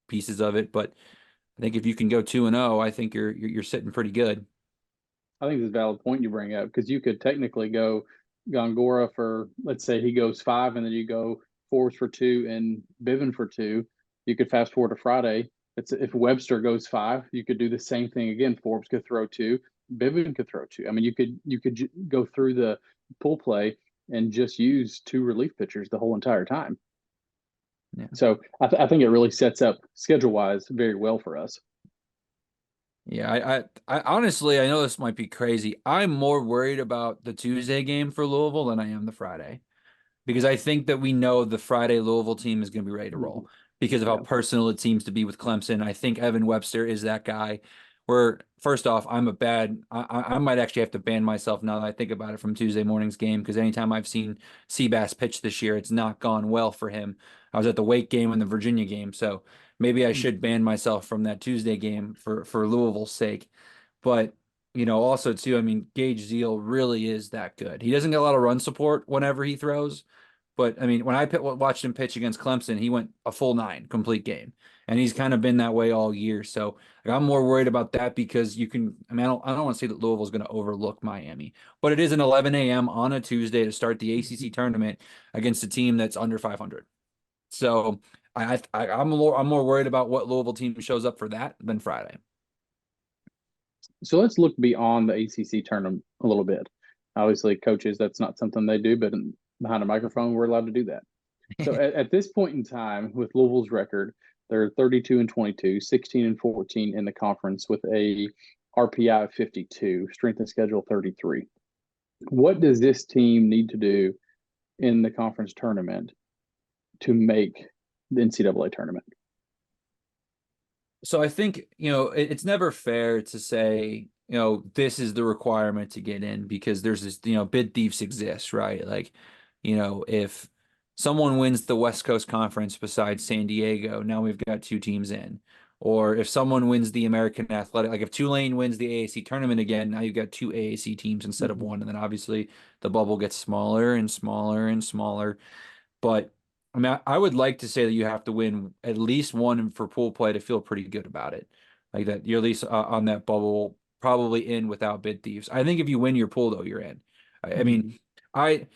pieces of it. But I think if you can go 2-0, I think you're sitting pretty good. I think it's a valid point you bring up because you could technically go Gongora for, let's say he goes 5 and then you go Forbes for 2 and Biven for 2. You could fast forward to Friday. If Webster goes 5, you could do the same thing again. Forbes could throw 2. Biven could throw 2. I mean, you could go through the pool play and just use 2 relief pitchers the whole entire time. Yeah. So I think it really sets up schedule wise very well for us. Yeah, I honestly, I know this might be crazy. I'm more worried about the Tuesday game for Louisville than I am the Friday, because I think that we know the Friday Louisville team is going to be ready to roll because of how personal it seems to be with Clemson. I think Evan Webster is that guy. Where first off, I might actually have to ban myself now that I think about it from Tuesday morning's game, because anytime I've seen Seabass pitch this year, it's not gone well for him. I was at the Wake game and the Virginia game, so maybe I should ban myself from that Tuesday game for Louisville's sake. But also too, I mean, Gage Zeal really is that good. He doesn't get a lot of run support whenever he throws, But I mean, when I watched him pitch against Clemson, he went a full 9 complete game, and he's kind of been that way all year. So like, I'm more worried about that because you can. I mean, I don't want to say that Louisville's going to overlook Miami, but it is an 11 a.m. on a Tuesday to start the ACC tournament against a team that's under 500. So I'm more worried about what Louisville team shows up for that than Friday. So let's look beyond the ACC tournament a little bit. Obviously, coaches, that's not something they do, but behind a microphone, we're allowed to do that. So at this point in time, with Louisville's record, they're 32-22, 16-14 in the conference with a RPI of 52, strength of schedule 33. What does this team need to do in the conference tournament to make the NCAA tournament? So I think, it's never fair to say, this is the requirement to get in because there's this, bid thieves exist, right? Like, if someone wins the West Coast Conference besides San Diego, now we've got 2 teams in. Or if someone wins the American Athletic, like if Tulane wins the AAC tournament again, now you've got 2 AAC teams instead of 1. And then obviously the bubble gets smaller and smaller and smaller. But I mean, I would like to say that you have to win at least 1 for pool play to feel pretty good about it. Like that you're at least on that bubble, probably in without bid thieves. I think if you win your pool, though, you're in. I mean, I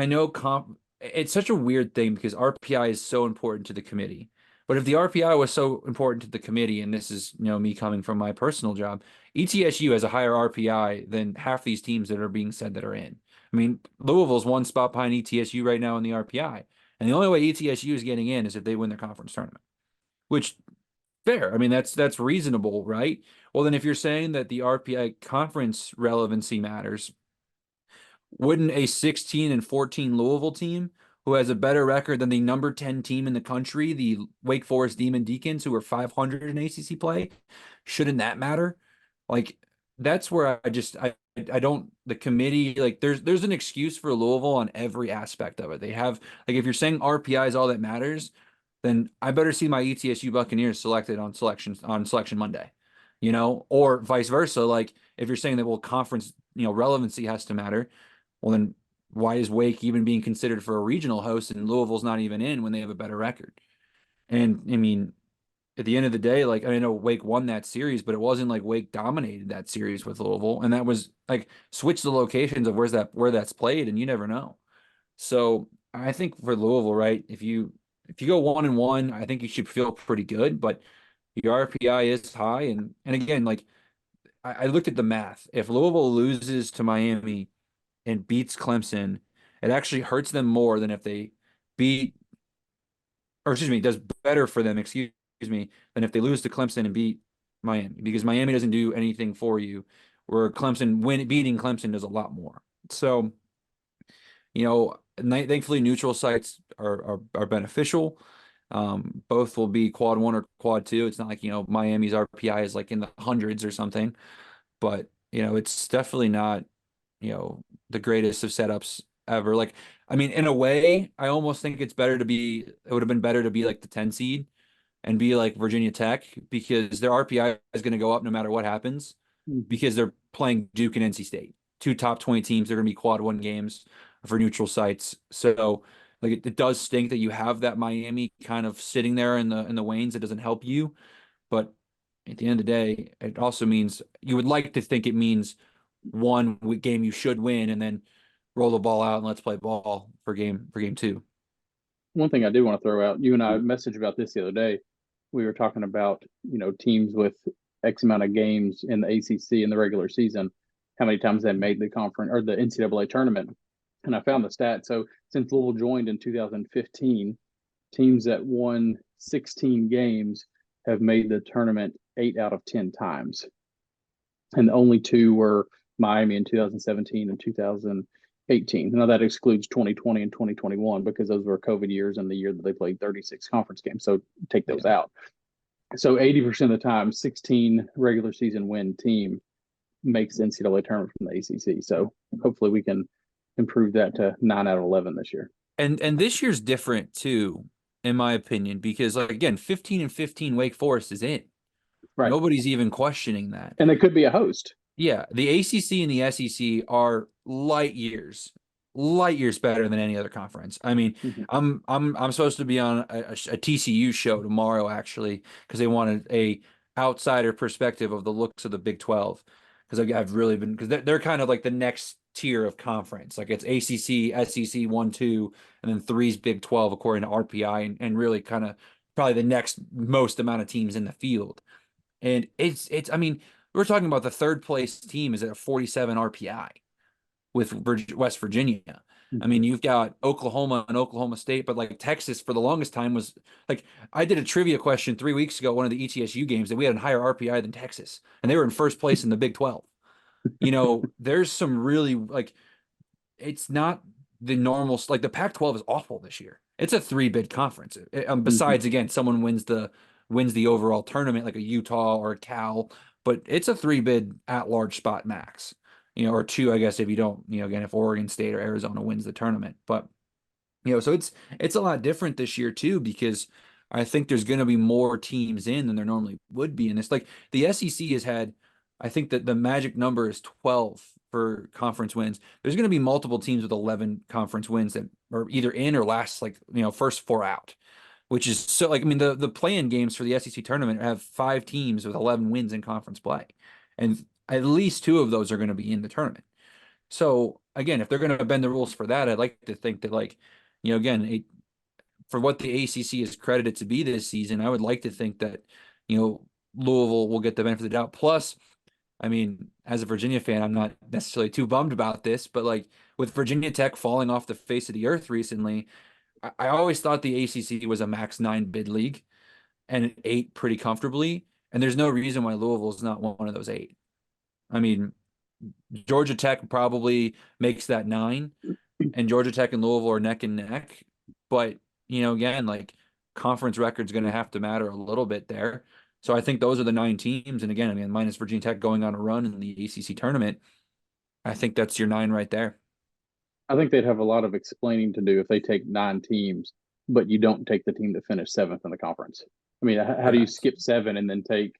know it's such a weird thing because RPI is so important to the committee. But if the RPI was so important to the committee, and this is, me coming from my personal job, ETSU has a higher RPI than half these teams that are being said that are in. I mean, Louisville's 1 spot behind ETSU right now in the RPI. And the only way ETSU is getting in is if they win their conference tournament, which fair. I mean, that's reasonable, right? Well, then if you're saying that the RPI conference relevancy matters, wouldn't a 16-14 Louisville team who has a better record than the number 10 team in the country, the Wake Forest Demon Deacons, who are 500 in ACC play, shouldn't that matter? Like, that's where I don't, the committee, like there's an excuse for Louisville on every aspect of it. They have, like, if you're saying RPI is all that matters, then I better see my ETSU Buccaneers selected on selection Monday, or vice versa. Like if you're saying that, well, conference, relevancy has to matter, well, then why is Wake even being considered for a regional host and Louisville's not even in when they have a better record? And I mean, at the end of the day, like I know Wake won that series, but it wasn't like Wake dominated that series with Louisville. And that was like switch the locations of where that's played, and you never know. So I think for Louisville, right, if you go 1-1, I think you should feel pretty good, but your RPI is high. And again, like I looked at the math. If Louisville loses to Miami and beats Clemson, it actually hurts them more than if they does better for them, excuse me, than if they lose to Clemson and beat Miami, because Miami doesn't do anything for you, where beating Clemson does a lot more. So, thankfully neutral sites are beneficial. Both will be quad 1 or quad 2. It's not like, Miami's RPI is like in the hundreds or something, but it's definitely not, the greatest of setups ever. Like, I mean, in a way, I almost think it would have been better to be like the 10 seed and be like Virginia Tech, because their RPI is going to go up no matter what happens because they're playing Duke and NC State, 2 top 20 teams. They're going to be quad 1 games for neutral sites. So like it does stink that you have that Miami kind of sitting there in the wanes. It doesn't help you, but at the end of the day, it also means you would like to think it means one game you should win and then roll the ball out and let's play ball for game 2. One thing I did want to throw out, you and I messaged about this the other day. We were talking about, teams with X amount of games in the ACC in the regular season, how many times they made the conference or the NCAA tournament. And I found the stat. So since Louisville joined in 2015, teams that won 16 games have made the tournament 8 out of 10 times. And the only 2 were Miami in 2017 and 2018. Now that excludes 2020 and 2021 because those were COVID years and the year that they played 36 conference games. So take those out. So 80% of the time, 16 regular season win team makes the NCAA tournament from the ACC. So hopefully we can improve that to 9 out of 11 this year. And this year's different too, in my opinion, because like again, 15-15 Wake Forest is in. Right. Nobody's even questioning that. And they could be a host. Yeah, the ACC and the SEC are light years light years better than any other conference. I mean, I'm supposed to be on a TCU show tomorrow actually because they wanted a outsider perspective of the looks of the Big 12 because I've really been because they're kind of like the next tier of conference. Like it's ACC, SEC 1, 2, and then three's Big 12 according to RPI, and really kind of probably the next most amount of teams in the field. And it's I mean, we're talking about the third place team is at a 47 RPI with West Virginia. I mean, you've got Oklahoma and Oklahoma State, but like Texas for the longest time was like, I did a trivia question 3 weeks ago, one of the ETSU games, and we had a higher RPI than Texas, and they were in first place in the Big 12. You know, there's some really like, it's not the normal, like the Pac-12 is awful this year. It's a 3-bid conference. Besides, again, someone wins the overall tournament, like a Utah or a Cal, but it's a 3-bid at-large spot max. You know, or 2, I guess, if you don't, you know, again, if Oregon State or Arizona wins the tournament. But, you know, so it's a lot different this year too, because I think there's going to be more teams in than there normally would be in this. Like the SEC has had, I think that the magic number is 12 for conference wins. There's going to be multiple teams with 11 conference wins that are either in or last, like, you know, first 4 out, which is so like, I mean, the play-in games for the SEC tournament have 5 teams with 11 wins in conference play. And at least 2 of those are going to be in the tournament. So again, if they're going to bend the rules for that, I'd like to think that, like, you know, again, for what the ACC is credited to be this season, I would like to think that, you know, Louisville will get the benefit of the doubt. Plus, I mean, as a Virginia fan, I'm not necessarily too bummed about this, but like with Virginia Tech falling off the face of the earth recently, I always thought the ACC was a max 9 bid league and it 8 pretty comfortably. And there's no reason why Louisville is not one of those 8. I mean, Georgia Tech probably makes that 9, and Georgia Tech and Louisville are neck and neck. But, you know, again, like conference record's going to have to matter a little bit there. So I think those are the 9 teams. And again, I mean, minus Virginia Tech going on a run in the ACC tournament, I think that's your 9 right there. I think they'd have a lot of explaining to do if they take 9 teams, but you don't take the team that finished 7th in the conference. I mean, how do you skip 7 and then take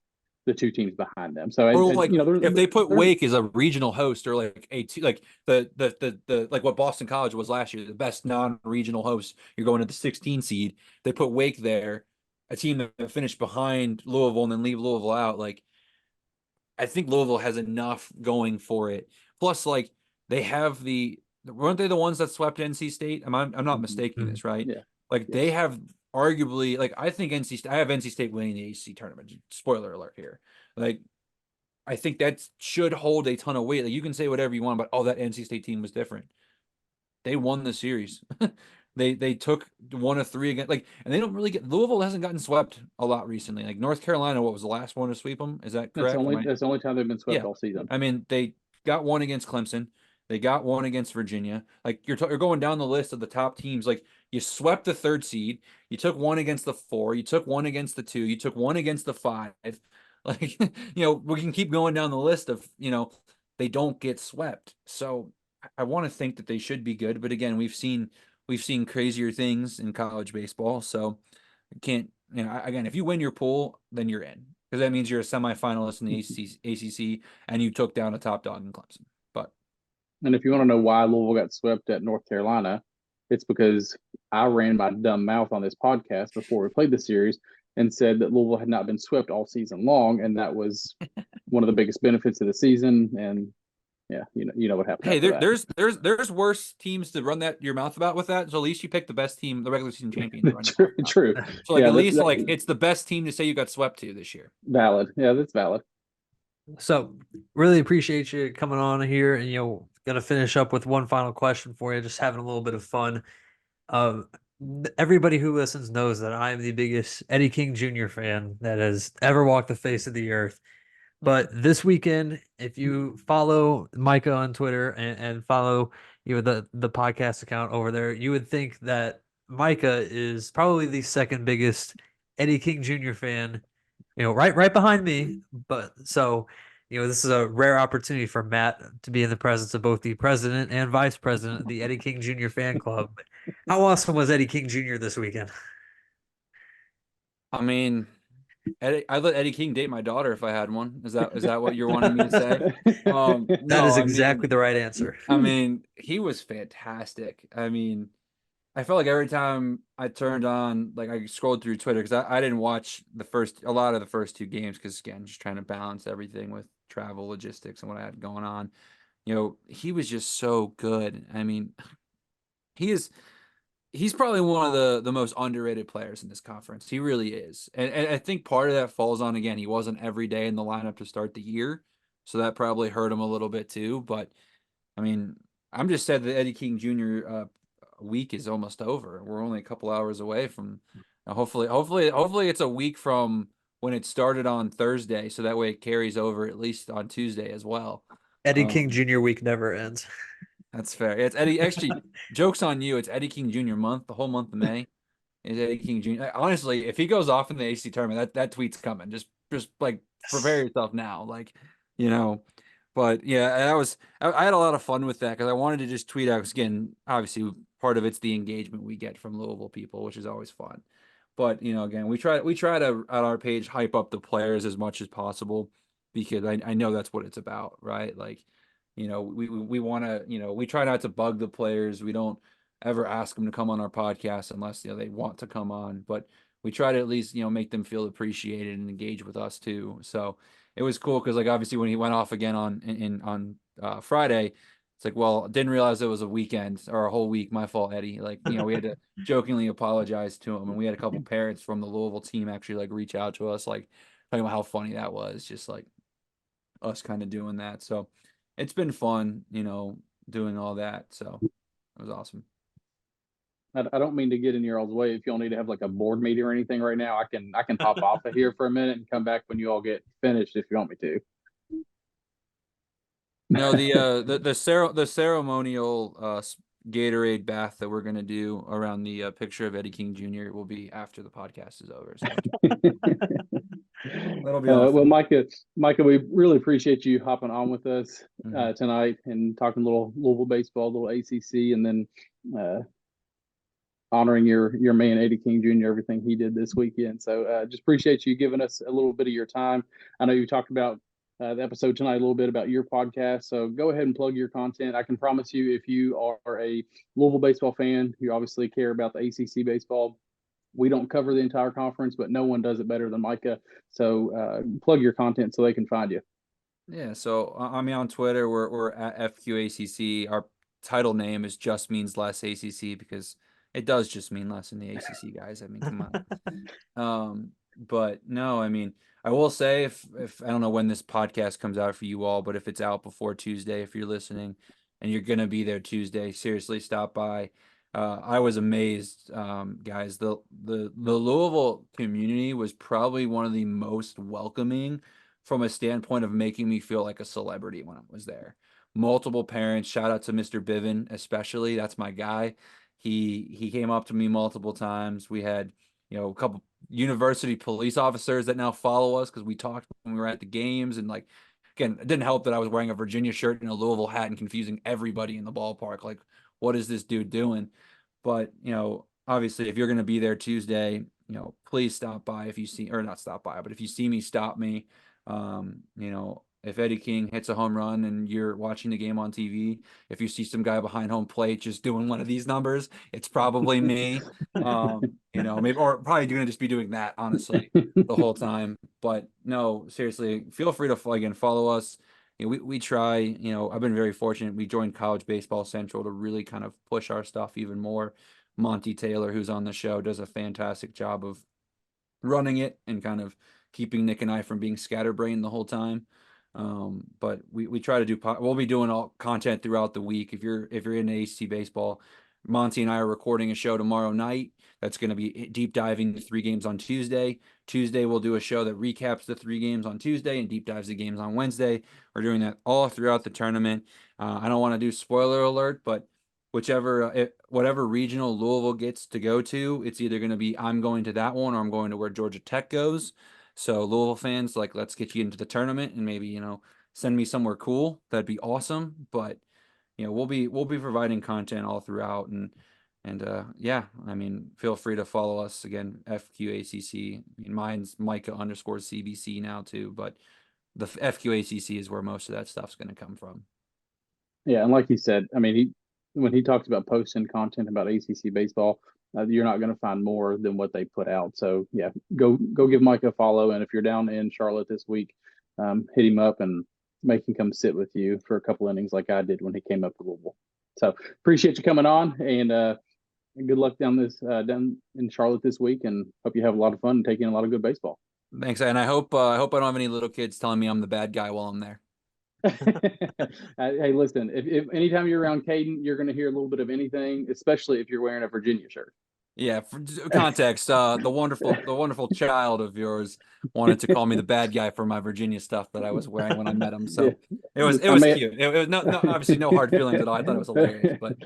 the 2 teams behind them? So, or like, you know, if they put Wake as a regional host, or like like the like what Boston College was last year, the best non-regional host, you're going to the 16 seed. They put Wake there, a team that finished behind Louisville and then leave Louisville out. Like, I think Louisville has enough going for it. Plus, like, they have weren't they the ones that swept NC State? I'm not mistaking this, right? Yeah. Like, they have arguably, like, I think I have NC State winning the ACC tournament. Spoiler alert here. Like, I think that should hold a ton of weight. Like, you can say whatever you want about, oh, that NC State team was different. They won the series. They took 1 of 3 again. Like, and they don't really Louisville hasn't gotten swept a lot recently. Like North Carolina, what was the last one to sweep them? Is that correct? That's the only time they've been swept all season. I mean, they got 1 against Clemson. They got 1 against Virginia. Like, you're going down the list of the top teams. Like, you swept the 3rd seed. You took 1 against the 4. You took 1 against the 2. You took 1 against the 5. Like, you know, we can keep going down the list of, you know, they don't get swept. So I want to think that they should be good. But again, we've seen crazier things in college baseball. So I can't, you know, again, if you win your pool, then you're in, because that means you're a semifinalist in the ACC and you took down a top dog in Clemson. And if you want to know why Louisville got swept at North Carolina, it's because I ran my dumb mouth on this podcast before we played the series and said that Louisville had not been swept all season long, and that was one of the biggest benefits of the season. And yeah, you know what happened. Hey, there's worse teams to run your mouth about with that. So at least you picked the best team, the regular season champion. True. So like, at least like it's the best team to say you got swept to this year. Valid. Yeah, that's valid. So really appreciate you coming on here, and gonna finish up with one final question for you, just having a little bit of fun. Everybody who listens knows that I am the biggest Eddie King Jr. fan that has ever walked the face of the earth. But this weekend, if you follow Micah on Twitter and follow the podcast account over there, you would think that Micah is probably the second biggest Eddie King Jr. fan, right behind me. But so, this is a rare opportunity for Matt to be in the presence of both the president and vice president of the Eddie King Jr. fan club. How awesome was Eddie King Jr. this weekend? I mean, I'd let Eddie King date my daughter if I had one. Is that what you're wanting me to say? That No, is I exactly the right answer. mean, he was fantastic. I mean, I felt like every time I turned on, like I scrolled through Twitter because I didn't watch a lot of the first two games because again, just trying to balance everything with travel logistics and what I had going on. He was just so good. I mean, he is he's probably one of the most underrated players in this conference. He really is. And I think part of that falls on, again, he wasn't every day in the lineup to start the year. So that probably hurt him a little bit too. But I mean, I'm just sad that Eddie King Jr. Week is almost over. We're only a couple hours away from hopefully it's a week from when it started on Thursday. So that way it carries over at least on Tuesday as well. Eddie King Um, Jr. week never ends. that's fair. It's Eddie. Actually, joke's on you. It's Eddie King Jr. month. The whole month of May is Eddie King Jr. Honestly, if he goes off in the ACC tournament, that tweet's coming. Just like prepare yourself now. Like, you know. But yeah, I had a lot of fun with that because I wanted to just tweet out. 'Cause again, obviously, part of it's the engagement we get from Louisville people, which is always fun. But again, we try to at our page hype up the players as much as possible because I know that's what it's about, right? Like, we want to, we try not to bug the players. We don't ever ask them to come on our podcast unless they want to come on, but we try to at least make them feel appreciated and engage with us too. So it was cool because like obviously when he went off again on Friday, it's like, well, didn't realize it was a weekend or a whole week. My fault, Eddie. Like, we had to jokingly apologize to him, and we had a couple parents from the Louisville team actually like reach out to us, like talking about how funny that was, just like us kind of doing that. So it's been fun, doing all that. So it was awesome. I don't mean to get in your all's way. If y'all need to have like a board meeting or anything right now, I can pop off of here for a minute and come back when you all get finished if you want me to. No, the ceremonial Gatorade bath that we're gonna do around the picture of Eddie King Jr. will be after the podcast is over. So that'll be Well, awesome. Micah, we really appreciate you hopping on with us Mhm. tonight and talking a little Louisville baseball, a little ACC, and then uh, honoring your man Eddie King Jr. everything he did this weekend. So just appreciate you giving us a little bit of your time. I know you talked about the episode tonight a little bit about your podcast. So go ahead and plug your content. I can promise you, if you are a Louisville baseball fan, you obviously care about the ACC baseball. We don't cover the entire conference, but no one does it better than Micah. So plug your content so they can find you. Yeah. So I mean, on Twitter, we're at FQACC. Our title name is just means less ACC because it does just mean less in the ACC, guys. I mean, come on. But no, I mean, I will say if I don't know when this podcast comes out for you all, but if it's out before Tuesday, if you're listening and you're gonna be there Tuesday, seriously stop by. I was amazed, guys. The Louisville community was probably one of the most welcoming from a standpoint of making me feel like a celebrity when I was there. Multiple parents, shout out to Mr. Biven, especially. That's my guy. He came up to me multiple times. We had a couple university police officers that now follow us because we talked when we were at the games. And like, again, it didn't help that I was wearing a Virginia shirt and a Louisville hat and confusing everybody in the ballpark. Like, what is this dude doing? But, obviously, if you're going to be there Tuesday, please stop by if you see, or not stop by, but if you see me, stop me. If Eddie King hits a home run and you're watching the game on TV, if you see some guy behind home plate just doing one of these numbers, it's probably me. Maybe or probably gonna just be doing that honestly the whole time. But no, seriously, feel free to again follow us. We try. I've been very fortunate. We joined College Baseball Central to really kind of push our stuff even more. Monty Taylor, who's on the show, does a fantastic job of running it and kind of keeping Nick and I from being scatterbrained the whole time. But we try to do we'll be doing all content throughout the week. If you're in AC baseball, Monty and I are recording a show tomorrow night that's going to be deep diving the three games on Tuesday. Tuesday we'll do a show that recaps the three games on Tuesday and deep dives the games on Wednesday. We're doing that all throughout the tournament. I don't want to do spoiler alert, but whatever regional Louisville gets to go to, it's either going to be I'm going to that one or I'm going to where Georgia Tech goes. So Louisville fans, like, let's get you into the tournament and maybe send me somewhere cool. That'd be awesome. But we'll be providing content all throughout, and And yeah, I mean, feel free to follow us again, FQACC. I mean, mine's Micah_CBC now too, but the FQACC is where most of that stuff's going to come from. Yeah, and like he said, I mean, when he talks about posting content about ACC baseball, you're not going to find more than what they put out. So yeah, go give Mike a follow, and if you're down in Charlotte this week, hit him up and make him come sit with you for a couple innings like I did when he came up to Louisville. So appreciate you coming on, and good luck down in Charlotte this week, and hope you have a lot of fun and take in a lot of good baseball. Thanks, and I hope I don't have any little kids telling me I'm the bad guy while I'm there. Hey, listen, if anytime you're around Caden, you're going to hear a little bit of anything, especially if you're wearing a Virginia shirt. Yeah, for context, the wonderful child of yours wanted to call me the bad guy for my Virginia stuff that I was wearing when I met him. So Yeah. it was cute. It was no obviously no hard feelings at all. I thought it was hilarious, but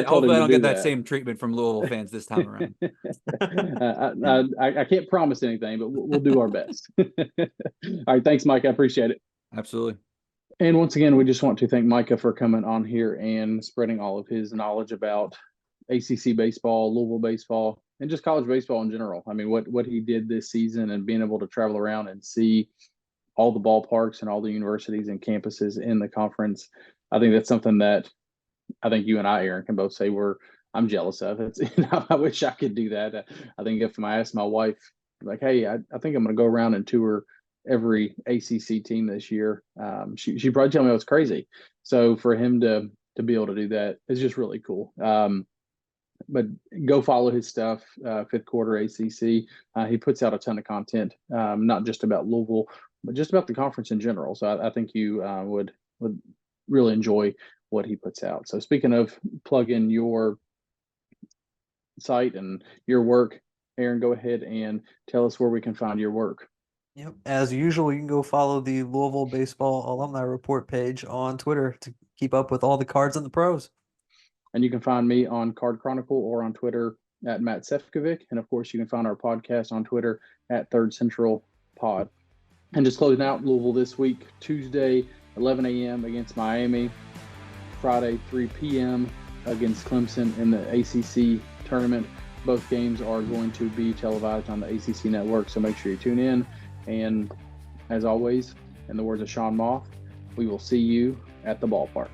hopefully I don't get that same treatment from Louisville fans this time around. I can't promise anything, but we'll do our best. All right, thanks, Mike. I appreciate it. Absolutely. And once again, we just want to thank Micah for coming on here and spreading all of his knowledge about ACC baseball, Louisville baseball, and just college baseball in general. I mean, what he did this season and being able to travel around and see all the ballparks and all the universities and campuses in the conference, I think that's something that I think you and I, Aaron, can both say I'm jealous of. I wish I could do that. I think if I asked my wife, like, hey, I think I'm going to go around and tour every ACC team this year, she'd probably tell me I was crazy. So for him to be able to do that is just really cool. But go follow his stuff, Fifth Quarter ACC. He puts out a ton of content, not just about Louisville, but just about the conference in general. So I think you would really enjoy what he puts out. So speaking of plugging your site and your work, Aaron, go ahead and tell us where we can find your work. Yep. As usual, you can go follow the Louisville Baseball Alumni Report page on Twitter to keep up with all the cards and the pros. And you can find me on Card Chronicle or on Twitter at Matt Sefcovic. And of course, you can find our podcast on Twitter at Third Central Pod. And just closing out Louisville this week, Tuesday, 11 a.m. against Miami, Friday, 3 p.m. against Clemson in the ACC tournament. Both games are going to be televised on the ACC network, so make sure you tune in. And as always, in the words of Sean Moth, we will see you at the ballpark.